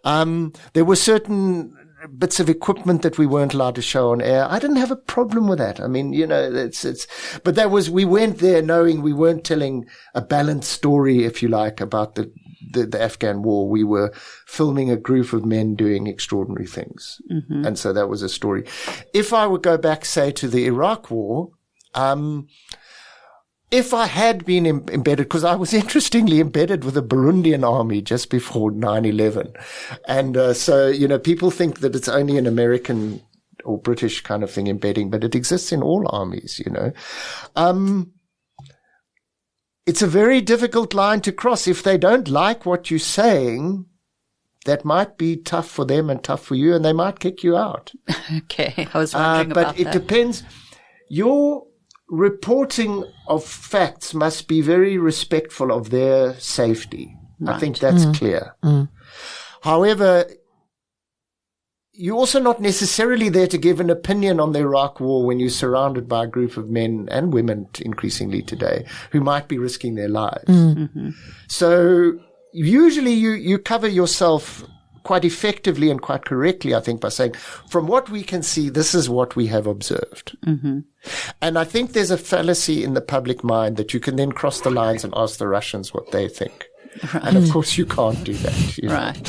There were certain bits of equipment that we weren't allowed to show on air. I didn't have a problem with that. I mean, but we went there knowing we weren't telling a balanced story, if you like, about the the Afghan war, we were filming a group of men doing extraordinary things. Mm-hmm. And so that was a story. If I would go back, say, to the Iraq war, if I had been embedded, because I was interestingly embedded with the Burundian army just before 9/11. And so, people think that it's only an American or British kind of thing embedding, but it exists in all armies, It's a very difficult line to cross. If they don't like what you're saying, that might be tough for them and tough for you, and they might kick you out. Okay, I was wondering about that. But it depends. Your reporting of facts must be very respectful of their safety. Right. I think that's clear. However, you're also not necessarily there to give an opinion on the Iraq war when you're surrounded by a group of men and women increasingly today who might be risking their lives. Mm-hmm. So usually you cover yourself quite effectively and quite correctly, I think, by saying, from what we can see, this is what we have observed. Mm-hmm. And I think there's a fallacy in the public mind that you can then cross the lines and ask the Russians what they think. Right. And of course you can't do that. Right.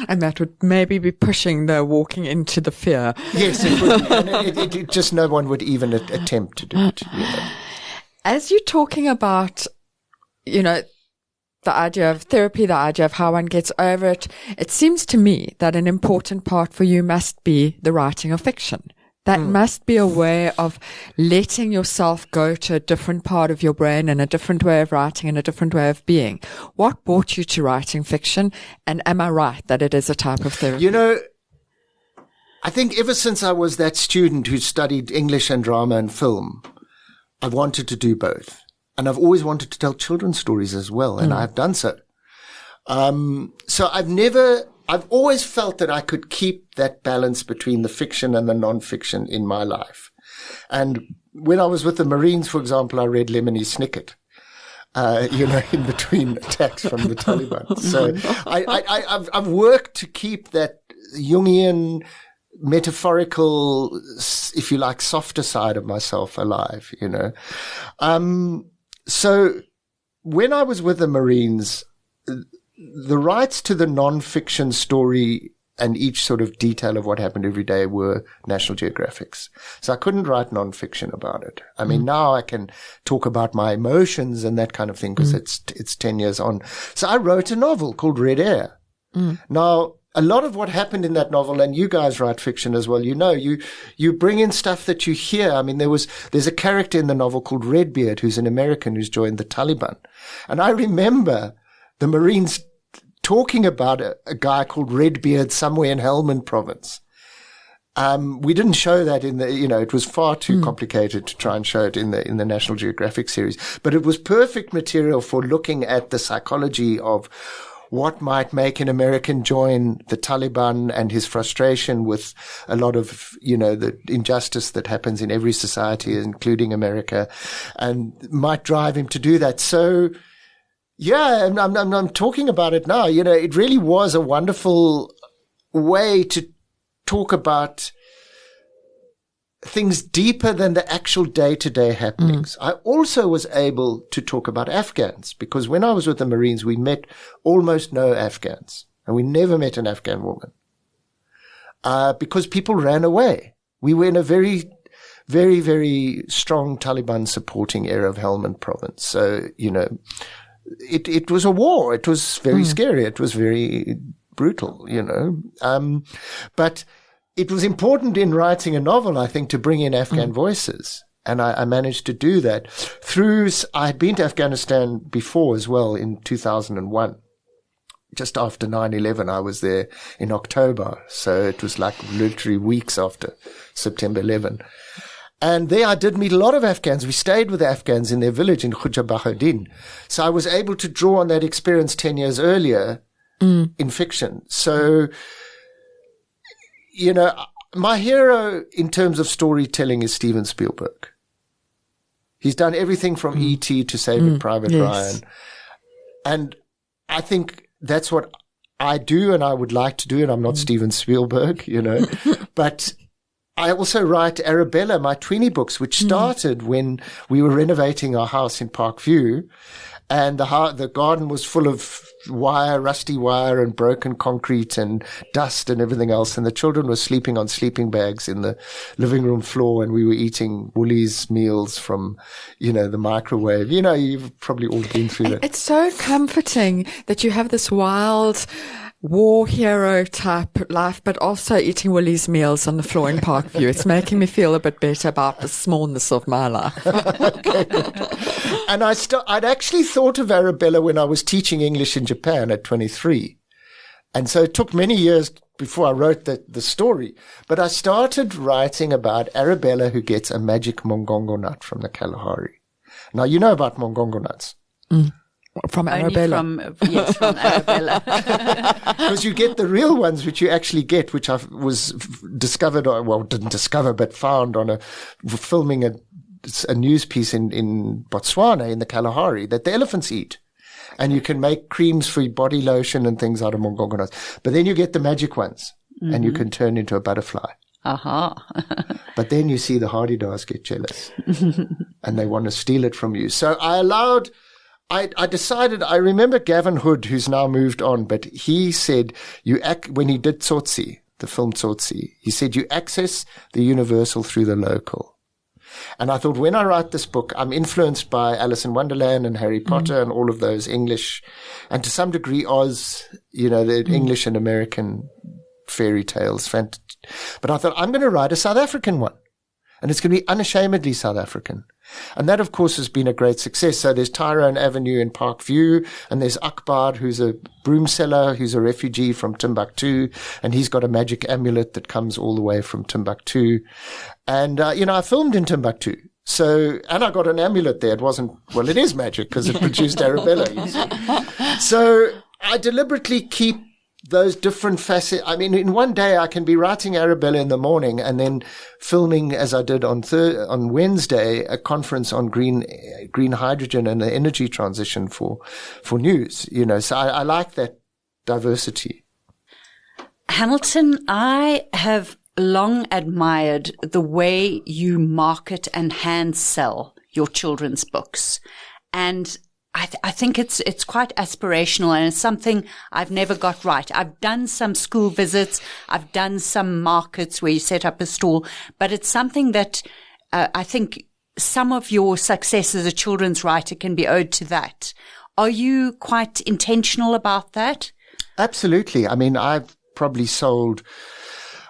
And that would maybe be pushing the walking into the fear. Yes, it would. It just no one would even attempt to do it. As you're talking about, the idea of therapy, the idea of how one gets over it, it seems to me that an important part for you must be the writing of fiction. That must be a way of letting yourself go to a different part of your brain and a different way of writing and a different way of being. What brought you to writing fiction? And am I right that it is a type of therapy? I think ever since I was that student who studied English and drama and film, I wanted to do both. And I've always wanted to tell children's stories as well, and I've done so. So I've always felt that I could keep that balance between the fiction and the non-fiction in my life. And when I was with the Marines, for example, I read Lemony Snicket, in between attacks from the Taliban. So I've worked to keep that Jungian, metaphorical, if you like, softer side of myself alive, So when I was with the Marines, the rights to the non-fiction story and each sort of detail of what happened every day were National Geographic's. So I couldn't write non-fiction about it. I mean, now I can talk about my emotions and that kind of thing because it's 10 years on. So I wrote a novel called Red Air. Now, a lot of what happened in that novel, and you guys write fiction as well, you bring in stuff that you hear. I mean, there's a character in the novel called Redbeard who's an American who's joined the Taliban. And I remember the Marines talking about a guy called Redbeard somewhere in Helmand province. We didn't show that in the, it was far too complicated to try and show it in the National Geographic series, but it was perfect material for looking at the psychology of what might make an American join the Taliban and his frustration with a lot of, the injustice that happens in every society, including America, and might drive him to do that. So, yeah, I'm talking about it now. It really was a wonderful way to talk about things deeper than the actual day-to-day happenings. I also was able to talk about Afghans because when I was with the Marines, we met almost no Afghans and we never met an Afghan woman because people ran away. We were in a very, very, very strong Taliban supporting area of Helmand province. So, it was a war. It was very scary. It was very brutal, but it was important in writing a novel, I think, to bring in Afghan voices. And I managed to do that I had been to Afghanistan before as well in 2001. Just after 9/11, I was there in October. So it was like literally weeks after September 11. And there I did meet a lot of Afghans. We stayed with the Afghans in their village in Khujabahudin. So I was able to draw on that experience 10 years earlier in fiction. So, my hero in terms of storytelling is Steven Spielberg. He's done everything from E.T. to Saving Private Ryan. And I think that's what I do and I would like to do. And I'm not Steven Spielberg, but I also write Arabella, my tweenie books, which started when we were renovating our house in Parkview. And the garden was full of rusty wire and broken concrete and dust and everything else. And the children were sleeping on sleeping bags in the living room floor, and we were eating Woolies meals from, the microwave. You've probably all been through that. It's so comforting that you have this wild war hero type life, but also eating Woolies meals on the floor in Parkview. It's making me feel a bit better about the smallness of my life. Okay, good. And I'd actually thought of Arabella when I was teaching English in Japan at 23. And so it took many years before I wrote the story. But I started writing about Arabella who gets a magic mongongo nut from the Kalahari. Now, you know about mongongo nuts. Mm. From Arabella. From Arabella. Because you get the real ones, which you actually get, which I was discovered, didn't discover, but found on filming a news piece in Botswana, in the Kalahari, that the elephants eat. And you can make creams for your body lotion and things out of mongongo nuts. But then you get the magic ones, and you can turn into a butterfly. Aha. But then you see the hardy-dars get jealous, and they want to steal it from you. So I decided, I remember Gavin Hood, who's now moved on, but he said, when he did Tsotsi, the film Tsotsi, he said, you access the universal through the local. And I thought, when I write this book, I'm influenced by Alice in Wonderland and Harry Potter and all of those English, and to some degree Oz, the English and American fairy tales. But I thought, I'm going to write a South African one. And it's going to be unashamedly South African. And that, of course, has been a great success. So there's Tyrone Avenue in Parkview, and there's Akbar, who's a broom seller, who's a refugee from Timbuktu, and he's got a magic amulet that comes all the way from Timbuktu. And, I filmed in Timbuktu. And I got an amulet there. It is magic because it produced Arabella, you see. So I deliberately keep those different facets. I mean, in one day I can be writing Arabella in the morning and then filming, as I did on Wednesday, a conference on green hydrogen and the energy transition for news. So I like that diversity. Hamilton, I have long admired the way you market and hand sell your children's books, and I think it's quite aspirational, and it's something I've never got right. I've done some school visits. I've done some markets where you set up a stall, but it's something that I think some of your success as a children's writer can be owed to that. Are you quite intentional about that? Absolutely. I mean, I've probably sold,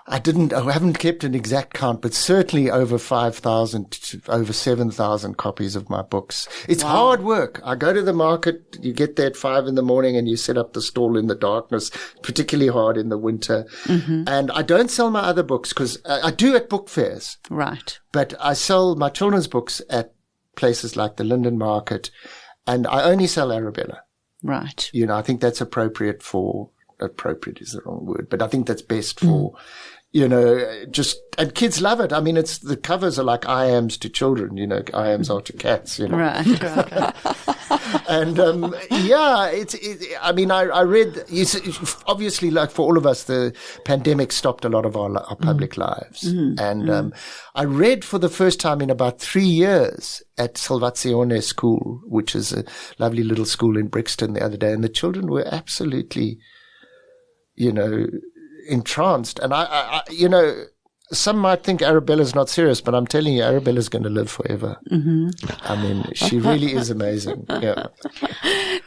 I haven't kept an exact count, but certainly over 5,000 to over 7,000 copies of my books. It's hard work. I go to the market, you get there at 5 a.m, and you set up the stall in the darkness, particularly hard in the winter. Mm-hmm. And I don't sell my other books because I do at book fairs. Right. But I sell my children's books at places like the Linden Market, and I only sell Arabella. Right. I think that's appropriate is the wrong word, but I think that's best for, and kids love it. I mean, the covers are like I ams to children, I ams are to cats, Right. And, I read, obviously, like for all of us, the pandemic stopped a lot of our public lives. And, I read for the first time in about 3 years at Salvazione School, which is a lovely little school in Brixton the other day, and the children were absolutely, entranced. And I some might think Arabella's not serious, but I'm telling you, Arabella's going to live forever. Mm-hmm. I mean, she really is amazing. Yeah.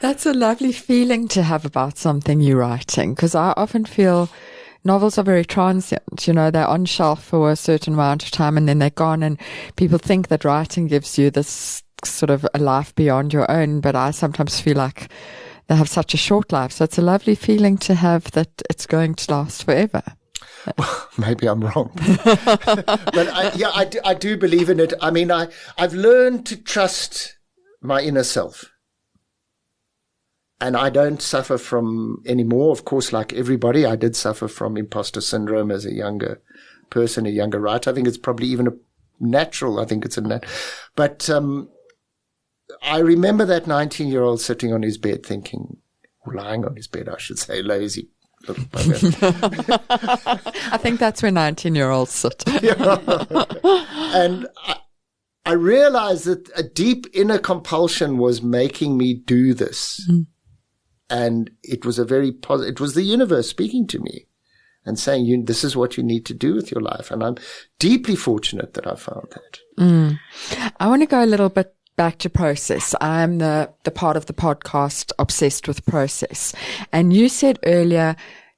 That's a lovely feeling to have about something you're writing, because I often feel novels are very transient. They're on shelf for a certain amount of time and then they're gone, and people think that writing gives you this sort of a life beyond your own, but I sometimes feel like they have such a short life. So it's a lovely feeling to have that it's going to last forever. Well, maybe I'm wrong. But I do believe in it. I mean, I've learned to trust my inner self. And I don't suffer from anymore. Of course, like everybody, I did suffer from imposter syndrome as a younger person, a younger writer. I think it's probably even natural. But I remember that 19-year-old sitting on his bed thinking, lying on his bed, I should say, lazy little bugger. I think that's where 19-year-olds sit. Yeah. And I realized that a deep inner compulsion was making me do this. And it was it was the universe speaking to me and saying, this is what you need to do with your life. And I'm deeply fortunate that I found that. I want to go a little bit back to process. I'm the part of the podcast obsessed with process. And you said earlier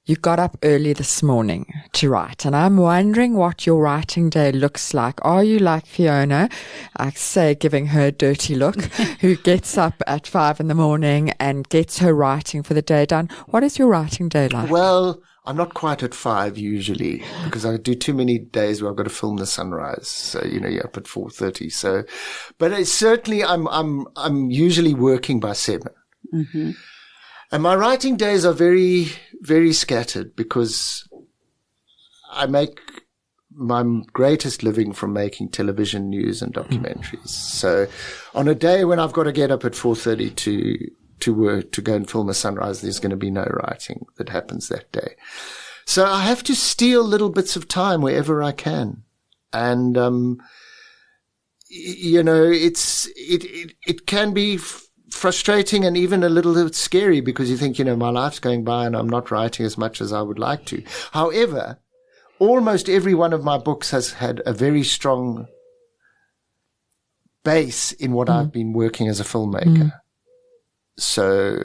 you got up early this morning to write. And I'm wondering what your writing day looks like. Are you like Fiona, I say giving her a dirty look, who gets up at 5 a.m. and gets her writing for the day done? What is your writing day like? Well, I'm not quite at 5 usually because I do too many days where I've got to film the sunrise. So, you're up at 4:30. So, but it's certainly I'm usually working by 7. Mm-hmm. And my writing days are very, very scattered because I make my greatest living from making television news and documentaries. So on a day when I've got to get up at 4:30 to work, to go and film a sunrise, there's going to be no writing that happens that day. So I have to steal little bits of time wherever I can. And, it can be frustrating and even a little bit scary because you think, my life's going by and I'm not writing as much as I would like to. However, almost every one of my books has had a very strong base in what I've been working as a filmmaker. So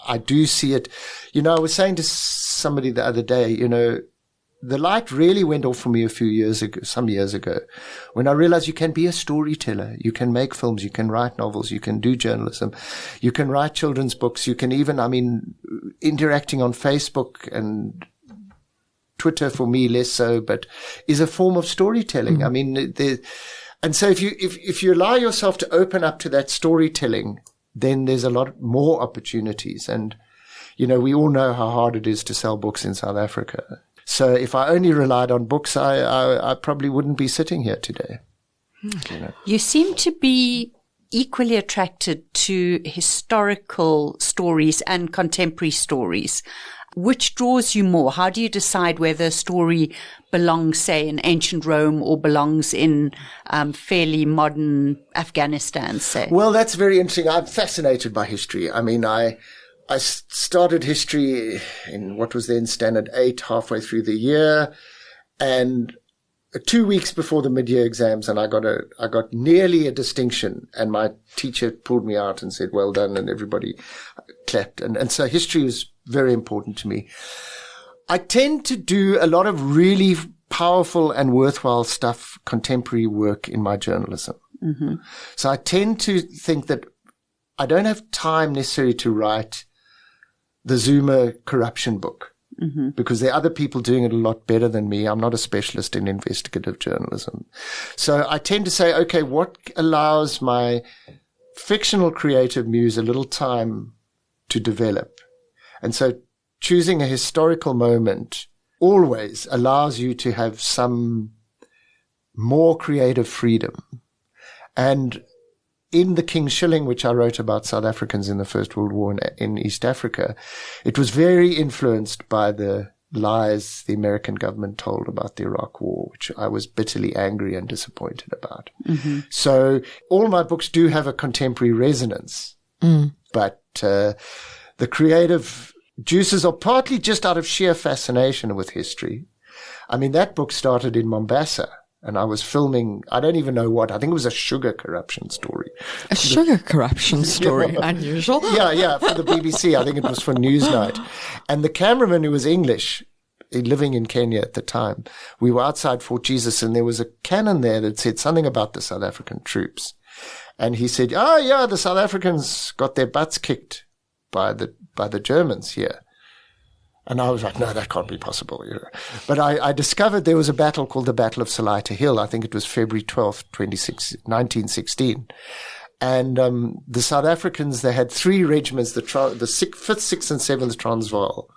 I do see it. I was saying to somebody the other day, the light really went off for me some years ago, when I realized you can be a storyteller. You can make films. You can write novels. You can do journalism. You can write children's books. You can even, interacting on Facebook and Twitter for me less so, but is a form of storytelling. And so if you allow yourself to open up to that storytelling, then there's a lot more opportunities. And, we all know how hard it is to sell books in South Africa. So if I only relied on books, I probably wouldn't be sitting here today. You seem to be equally attracted to historical stories and contemporary stories. Which draws you more? How do you decide whether a story belongs, say, in ancient Rome or belongs in fairly modern Afghanistan, say? Well, that's very interesting. I'm fascinated by history. I started history in what was then Standard 8 halfway through the year, and 2 weeks before the mid-year exams, and I got nearly a distinction, and my teacher pulled me out and said, "Well done," and everybody clapped. And so history was very important to me. I tend to do a lot of really powerful and worthwhile stuff, contemporary work in my journalism. Mm-hmm. So I tend to think that I don't have time necessarily to write the Zuma corruption book, because there are other people doing it a lot better than me. I'm not a specialist in investigative journalism. So I tend to say, okay, what allows my fictional creative muse a little time to develop? And so choosing a historical moment always allows you to have some more creative freedom. And in The King's Shilling, which I wrote about South Africans in the First World War in East Africa, it was very influenced by the lies the American government told about the Iraq War, which I was bitterly angry and disappointed about. Mm-hmm. So all my books do have a contemporary resonance, but the creative juices are partly just out of sheer fascination with history. That book started in Mombasa. And I was filming, I don't even know what, I think it was a sugar corruption story. A sugar corruption story, unusual. Yeah, for the BBC. I think it was for Newsnight. And the cameraman, who was English, living in Kenya at the time, we were outside Fort Jesus, and there was a cannon there that said something about the South African troops. And he said, the South Africans got their butts kicked by the Germans here. And I was like, no, that can't be possible. But I discovered there was a battle called the Battle of Salaita Hill. I think it was February 12th, 1916. And the South Africans, they had 3 regiments, the 5th, 6th, and 7th Transvaal.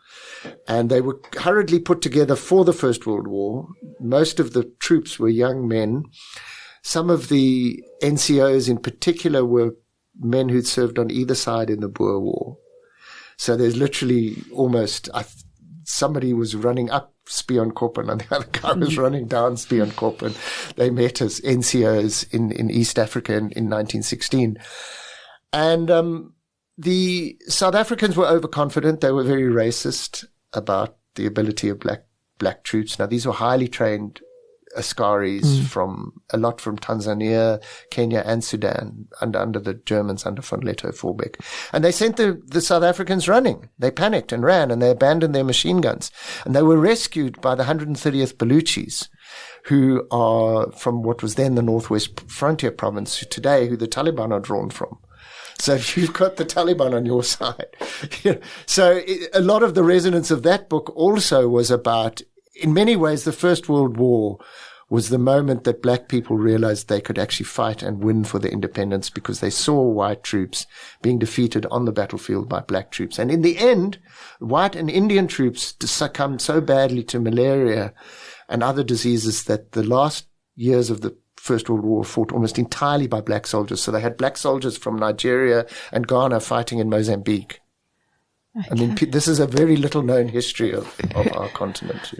And they were hurriedly put together for the First World War. Most of the troops were young men. Some of the NCOs in particular were men who'd served on either side in the Boer War. So there's literally almost somebody was running up Spionkop and the other guy was running down Spionkop, and they met as NCOs in East Africa in 1916. And the South Africans were overconfident. They were very racist about the ability of black troops. Now, these were highly trained Askaris from Tanzania, Kenya, and Sudan, under the Germans, under von Lettow-Vorbeck. And they sent the South Africans running. They panicked and ran, and they abandoned their machine guns. And they were rescued by the 130th Baluchis, who are from what was then the Northwest Frontier Province, today, who the Taliban are drawn from. So if you've got the Taliban on your side. A lot of the resonance of that book also was about, in many ways, the First World War was the moment that black people realized they could actually fight and win for their independence, because they saw white troops being defeated on the battlefield by black troops. And in the end, white and Indian troops succumbed so badly to malaria and other diseases that the last years of the First World War fought almost entirely by black soldiers. So they had black soldiers from Nigeria and Ghana fighting in Mozambique. Okay. I mean, this is a very little known history of our continent.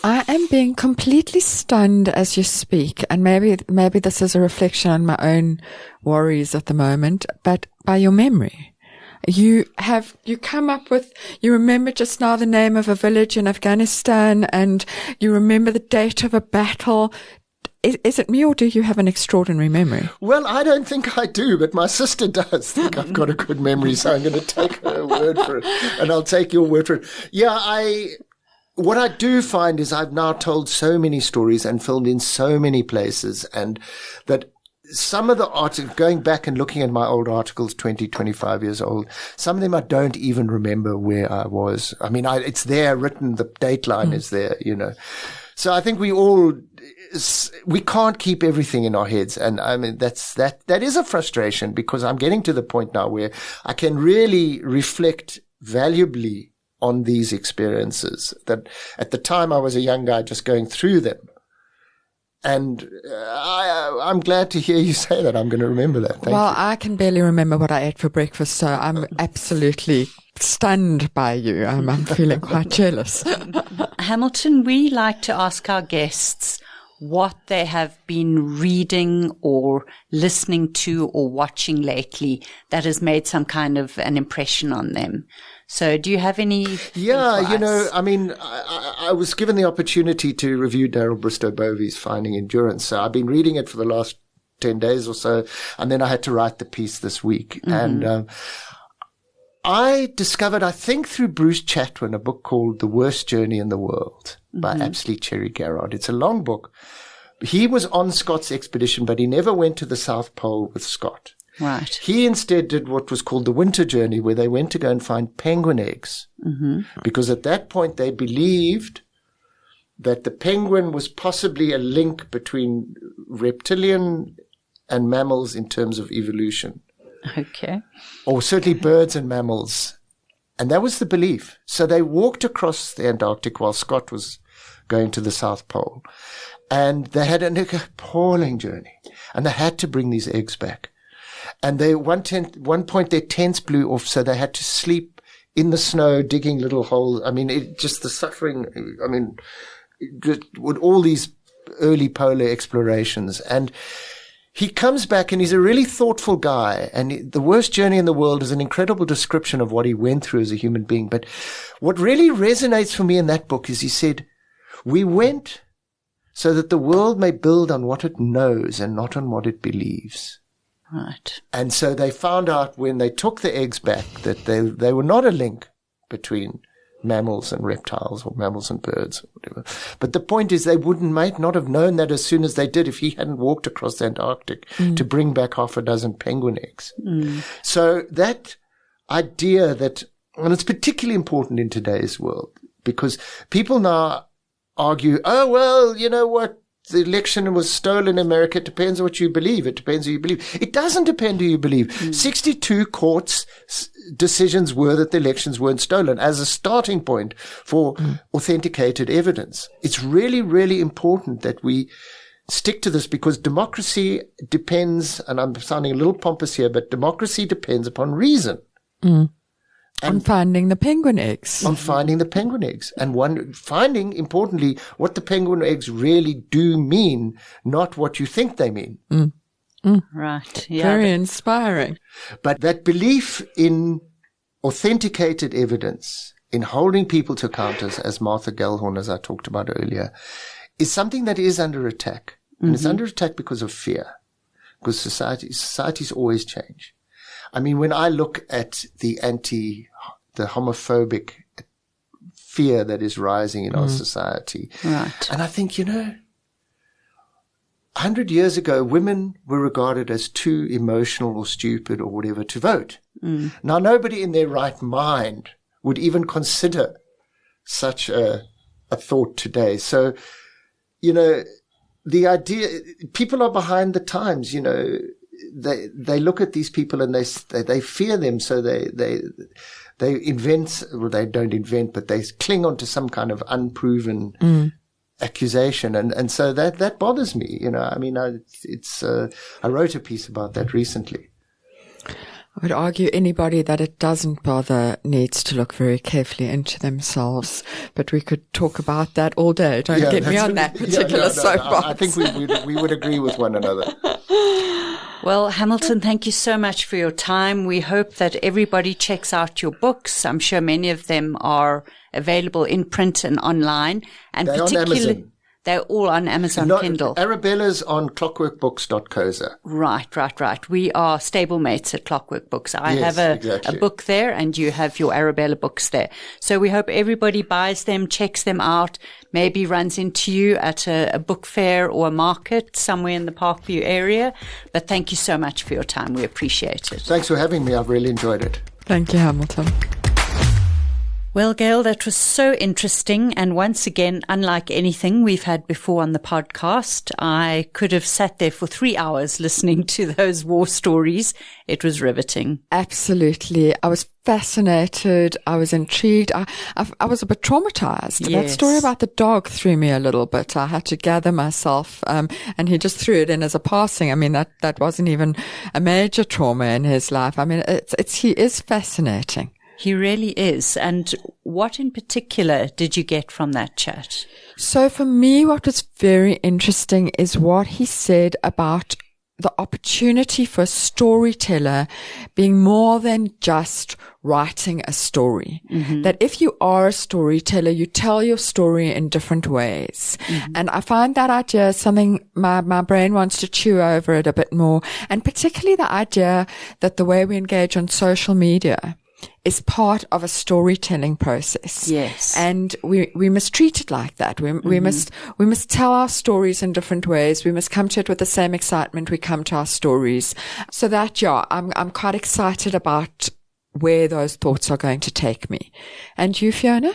I am being completely stunned as you speak, and maybe this is a reflection on my own worries at the moment, but by your memory. You remember just now the name of a village in Afghanistan, and you remember the date of a battle. Is it me, or do you have an extraordinary memory? Well, I don't think I do, but my sister does think I've got a good memory, so I'm going to take her word for it, and I'll take your word for it. Yeah, what I do find is I've now told so many stories and filmed in so many places, and that some of the articles, going back and looking at my old articles, 20, 25 years old, some of them I don't even remember where I was. I mean, it's there written, the dateline is there, So I think we can't keep everything in our heads. And I mean, that is a frustration, because I'm getting to the point now where I can really reflect valuably on these experiences that at the time I was a young guy just going through them. And I'm glad to hear you say that. I'm going to remember that. Thank you. I can barely remember what I ate for breakfast, so I'm absolutely stunned by you. I'm feeling quite jealous. Hamilton, we like to ask our guests what they have been reading or listening to or watching lately that has made some kind of an impression on them. So do you have any? Yeah, I mean, I was given the opportunity to review Daryl Bristow-Bovey's Finding Endurance. So I've been reading it for the last 10 days or so, and then I had to write the piece this week. Mm-hmm. And I discovered, I think through Bruce Chatwin, a book called The Worst Journey in the World by Apsley Cherry Garrard. It's a long book. He was on Scott's expedition, but he never went to the South Pole with Scott. Right. He instead did what was called the Winter Journey, where they went to go and find penguin eggs. Mm-hmm. Because at that point they believed that the penguin was possibly a link between reptilian and mammals in terms of evolution. Okay. Or certainly birds and mammals. And that was the belief. So they walked across the Antarctic while Scott was going to the South Pole. And they had an appalling journey. And they had to bring these eggs back. And one point their tents blew off, so they had to sleep in the snow, digging little holes. I mean, the suffering, with all these early polar explorations. And he comes back, and he's a really thoughtful guy. And The Worst Journey in the World is an incredible description of what he went through as a human being. But what really resonates for me in that book is he said, we went so that the world may build on what it knows and not on what it believes. Right. And so they found out when they took the eggs back that they were not a link between mammals and reptiles or mammals and birds or whatever. But the point is might not have known that as soon as they did if he hadn't walked across the Antarctic to bring back half a dozen penguin eggs. Mm. So that idea and it's particularly important in today's world because people now argue, oh, well, you know what? The election was stolen in America. It depends on what you believe. It depends who you believe. It doesn't depend who you believe. 62 courts' decisions were that the elections weren't stolen as a starting point for authenticated evidence. It's really, really important that we stick to this because democracy depends, and I'm sounding a little pompous here, but democracy depends upon reason. Mm. On finding the penguin eggs. On finding the penguin eggs. And finding, importantly, what the penguin eggs really do mean, not what you think they mean. Right. Yeah. Very inspiring. But that belief in authenticated evidence, in holding people to account, as Martha Gellhorn, as I talked about earlier, is something that is under attack. And it's under attack because of fear. Because societies always change. I mean, when I look at the homophobic fear that is rising in our society, right. And I think, 100 years ago, women were regarded as too emotional or stupid or whatever to vote. Now, nobody in their right mind would even consider such a thought today. So, the idea, people are behind the times, They look at these people and they fear them, so they invent, well, they don't invent, but they cling on to some kind of unproven accusation, and so that bothers me. I mean, I wrote a piece about that recently. I would argue anybody that it doesn't bother needs to look very carefully into themselves. But we could talk about that all day. Don't get me on that particular soapbox. I think we would agree with one another. Well, Hamilton, thank you so much for your time. We hope that everybody checks out your books. I'm sure many of them are available in print and online. And they're on Amazon. They're all on Amazon Kindle. Arabella's on clockworkbooks.coza. Right. We are stablemates at Clockwork Books. I have a book there, and you have your Arabella books there. So we hope everybody buys them, checks them out, maybe runs into you at a book fair or a market somewhere in the Parkview area. But thank you so much for your time. We appreciate it. Thanks for having me. I've really enjoyed it. Thank you, Hamilton. Well, Gail, that was so interesting. And once again, unlike anything we've had before on the podcast, I could have sat there for 3 hours listening to those war stories. It was riveting. Absolutely. I was fascinated. I was intrigued. I was a bit traumatized. Yes. That story about the dog threw me a little bit. I had to gather myself. And he just threw it in as a passing. I mean, that wasn't even a major trauma in his life. I mean, he is fascinating. He really is. And what in particular did you get from that chat? So for me, what was very interesting is what he said about the opportunity for a storyteller being more than just writing a story. Mm-hmm. That if you are a storyteller, you tell your story in different ways. Mm-hmm. And I find that idea something my brain wants to chew over it a bit more. And particularly the idea that the way we engage on social media is part of a storytelling process. Yes. And we must treat it like that. We must tell our stories in different ways. We must come to it with the same excitement we come to our stories. So that, I'm quite excited about where those thoughts are going to take me. And you, Fiona?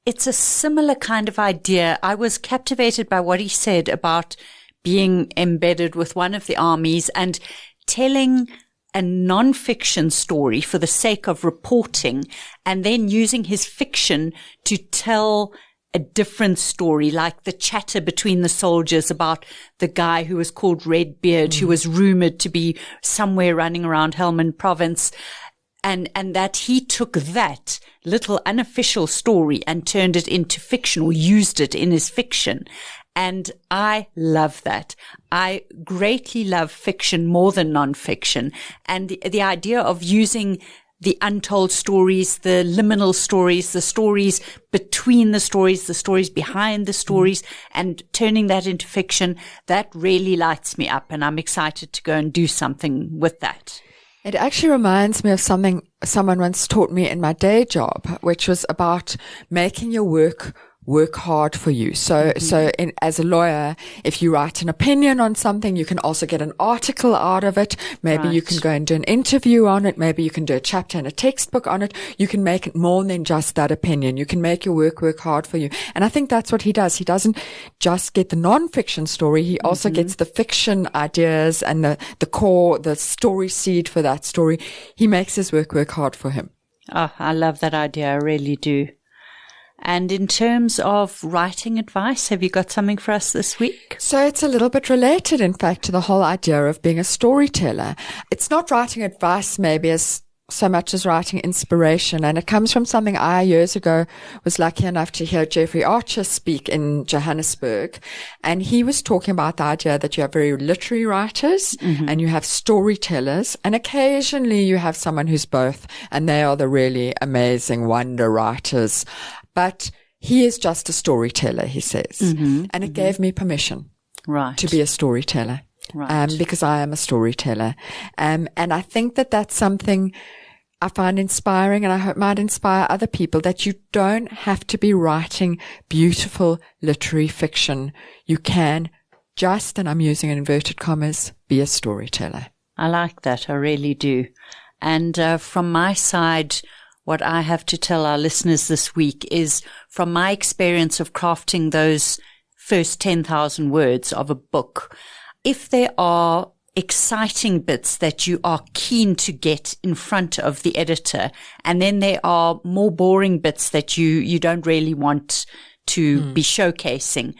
It's a similar kind of idea. I was captivated by what he said about being embedded with one of the armies and telling a non-fiction story for the sake of reporting, and then using his fiction to tell a different story, like the chatter between the soldiers about the guy who was called Redbeard, who was rumored to be somewhere running around Helmand province, and that he took that little unofficial story and turned it into fiction, or used it in his fiction. And I love that. I greatly love fiction more than non-fiction. And the idea of using the untold stories, the liminal stories, the stories between the stories behind the stories, and turning that into fiction, that really lights me up. And I'm excited to go and do something with that. It actually reminds me of something someone once taught me in my day job, which was about making your work hard for you. So as a lawyer, if you write an opinion on something, you can also get an article out of it. Maybe you can go and do an interview on it. Maybe you can do a chapter in a textbook on it. You can make it more than just that opinion. You can make your work hard for you. And I think that's what he does. He doesn't just get the non-fiction story. He also gets the fiction ideas and the core, the story seed for that story. He makes his work hard for him. Oh, I love that idea. I really do. And in terms of writing advice, have you got something for us this week? So it's a little bit related, in fact, to the whole idea of being a storyteller. It's not writing advice maybe as so much as writing inspiration. And it comes from something I years ago was lucky enough to hear Jeffrey Archer speak in Johannesburg. And he was talking about the idea that you have very literary writers and you have storytellers, and occasionally you have someone who's both, and they are the really amazing wonder writers. But he is just a storyteller, he says. And it gave me permission to be a storyteller. Because I am a storyteller. And I think that that's something I find inspiring, and I hope might inspire other people, that you don't have to be writing beautiful literary fiction. You can just, and I'm using inverted commas, be a storyteller. I like that. I really do. And from my side, what I have to tell our listeners this week is, from my experience of crafting those first 10,000 words of a book, if there are exciting bits that you are keen to get in front of the editor, and then there are more boring bits that you don't really want to be showcasing,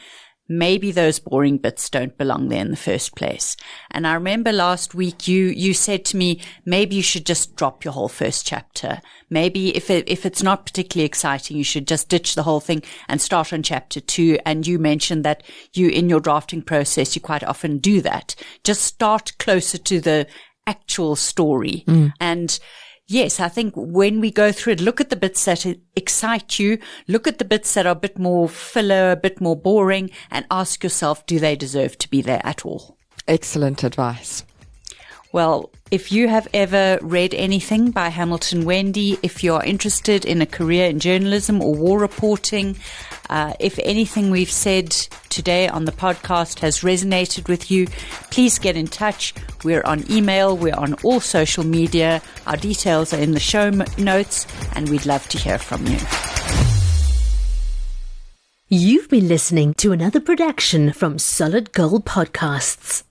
maybe those boring bits don't belong there in the first place. And I remember last week you said to me, maybe you should just drop your whole first chapter. Maybe if it's not particularly exciting, you should just ditch the whole thing and start on chapter 2. And you mentioned that in your drafting process, you quite often do that. Just start closer to the actual story. And yes, I think when we go through it, look at the bits that excite you, look at the bits that are a bit more filler, a bit more boring, and ask yourself, do they deserve to be there at all? Excellent advice. Well, if you have ever read anything by Hamilton Wende, if you're interested in a career in journalism or war reporting, if anything we've said today on the podcast has resonated with you, please get in touch. We're on email. We're on all social media. Our details are in the show notes, and we'd love to hear from you. You've been listening to another production from Solid Gold Podcasts.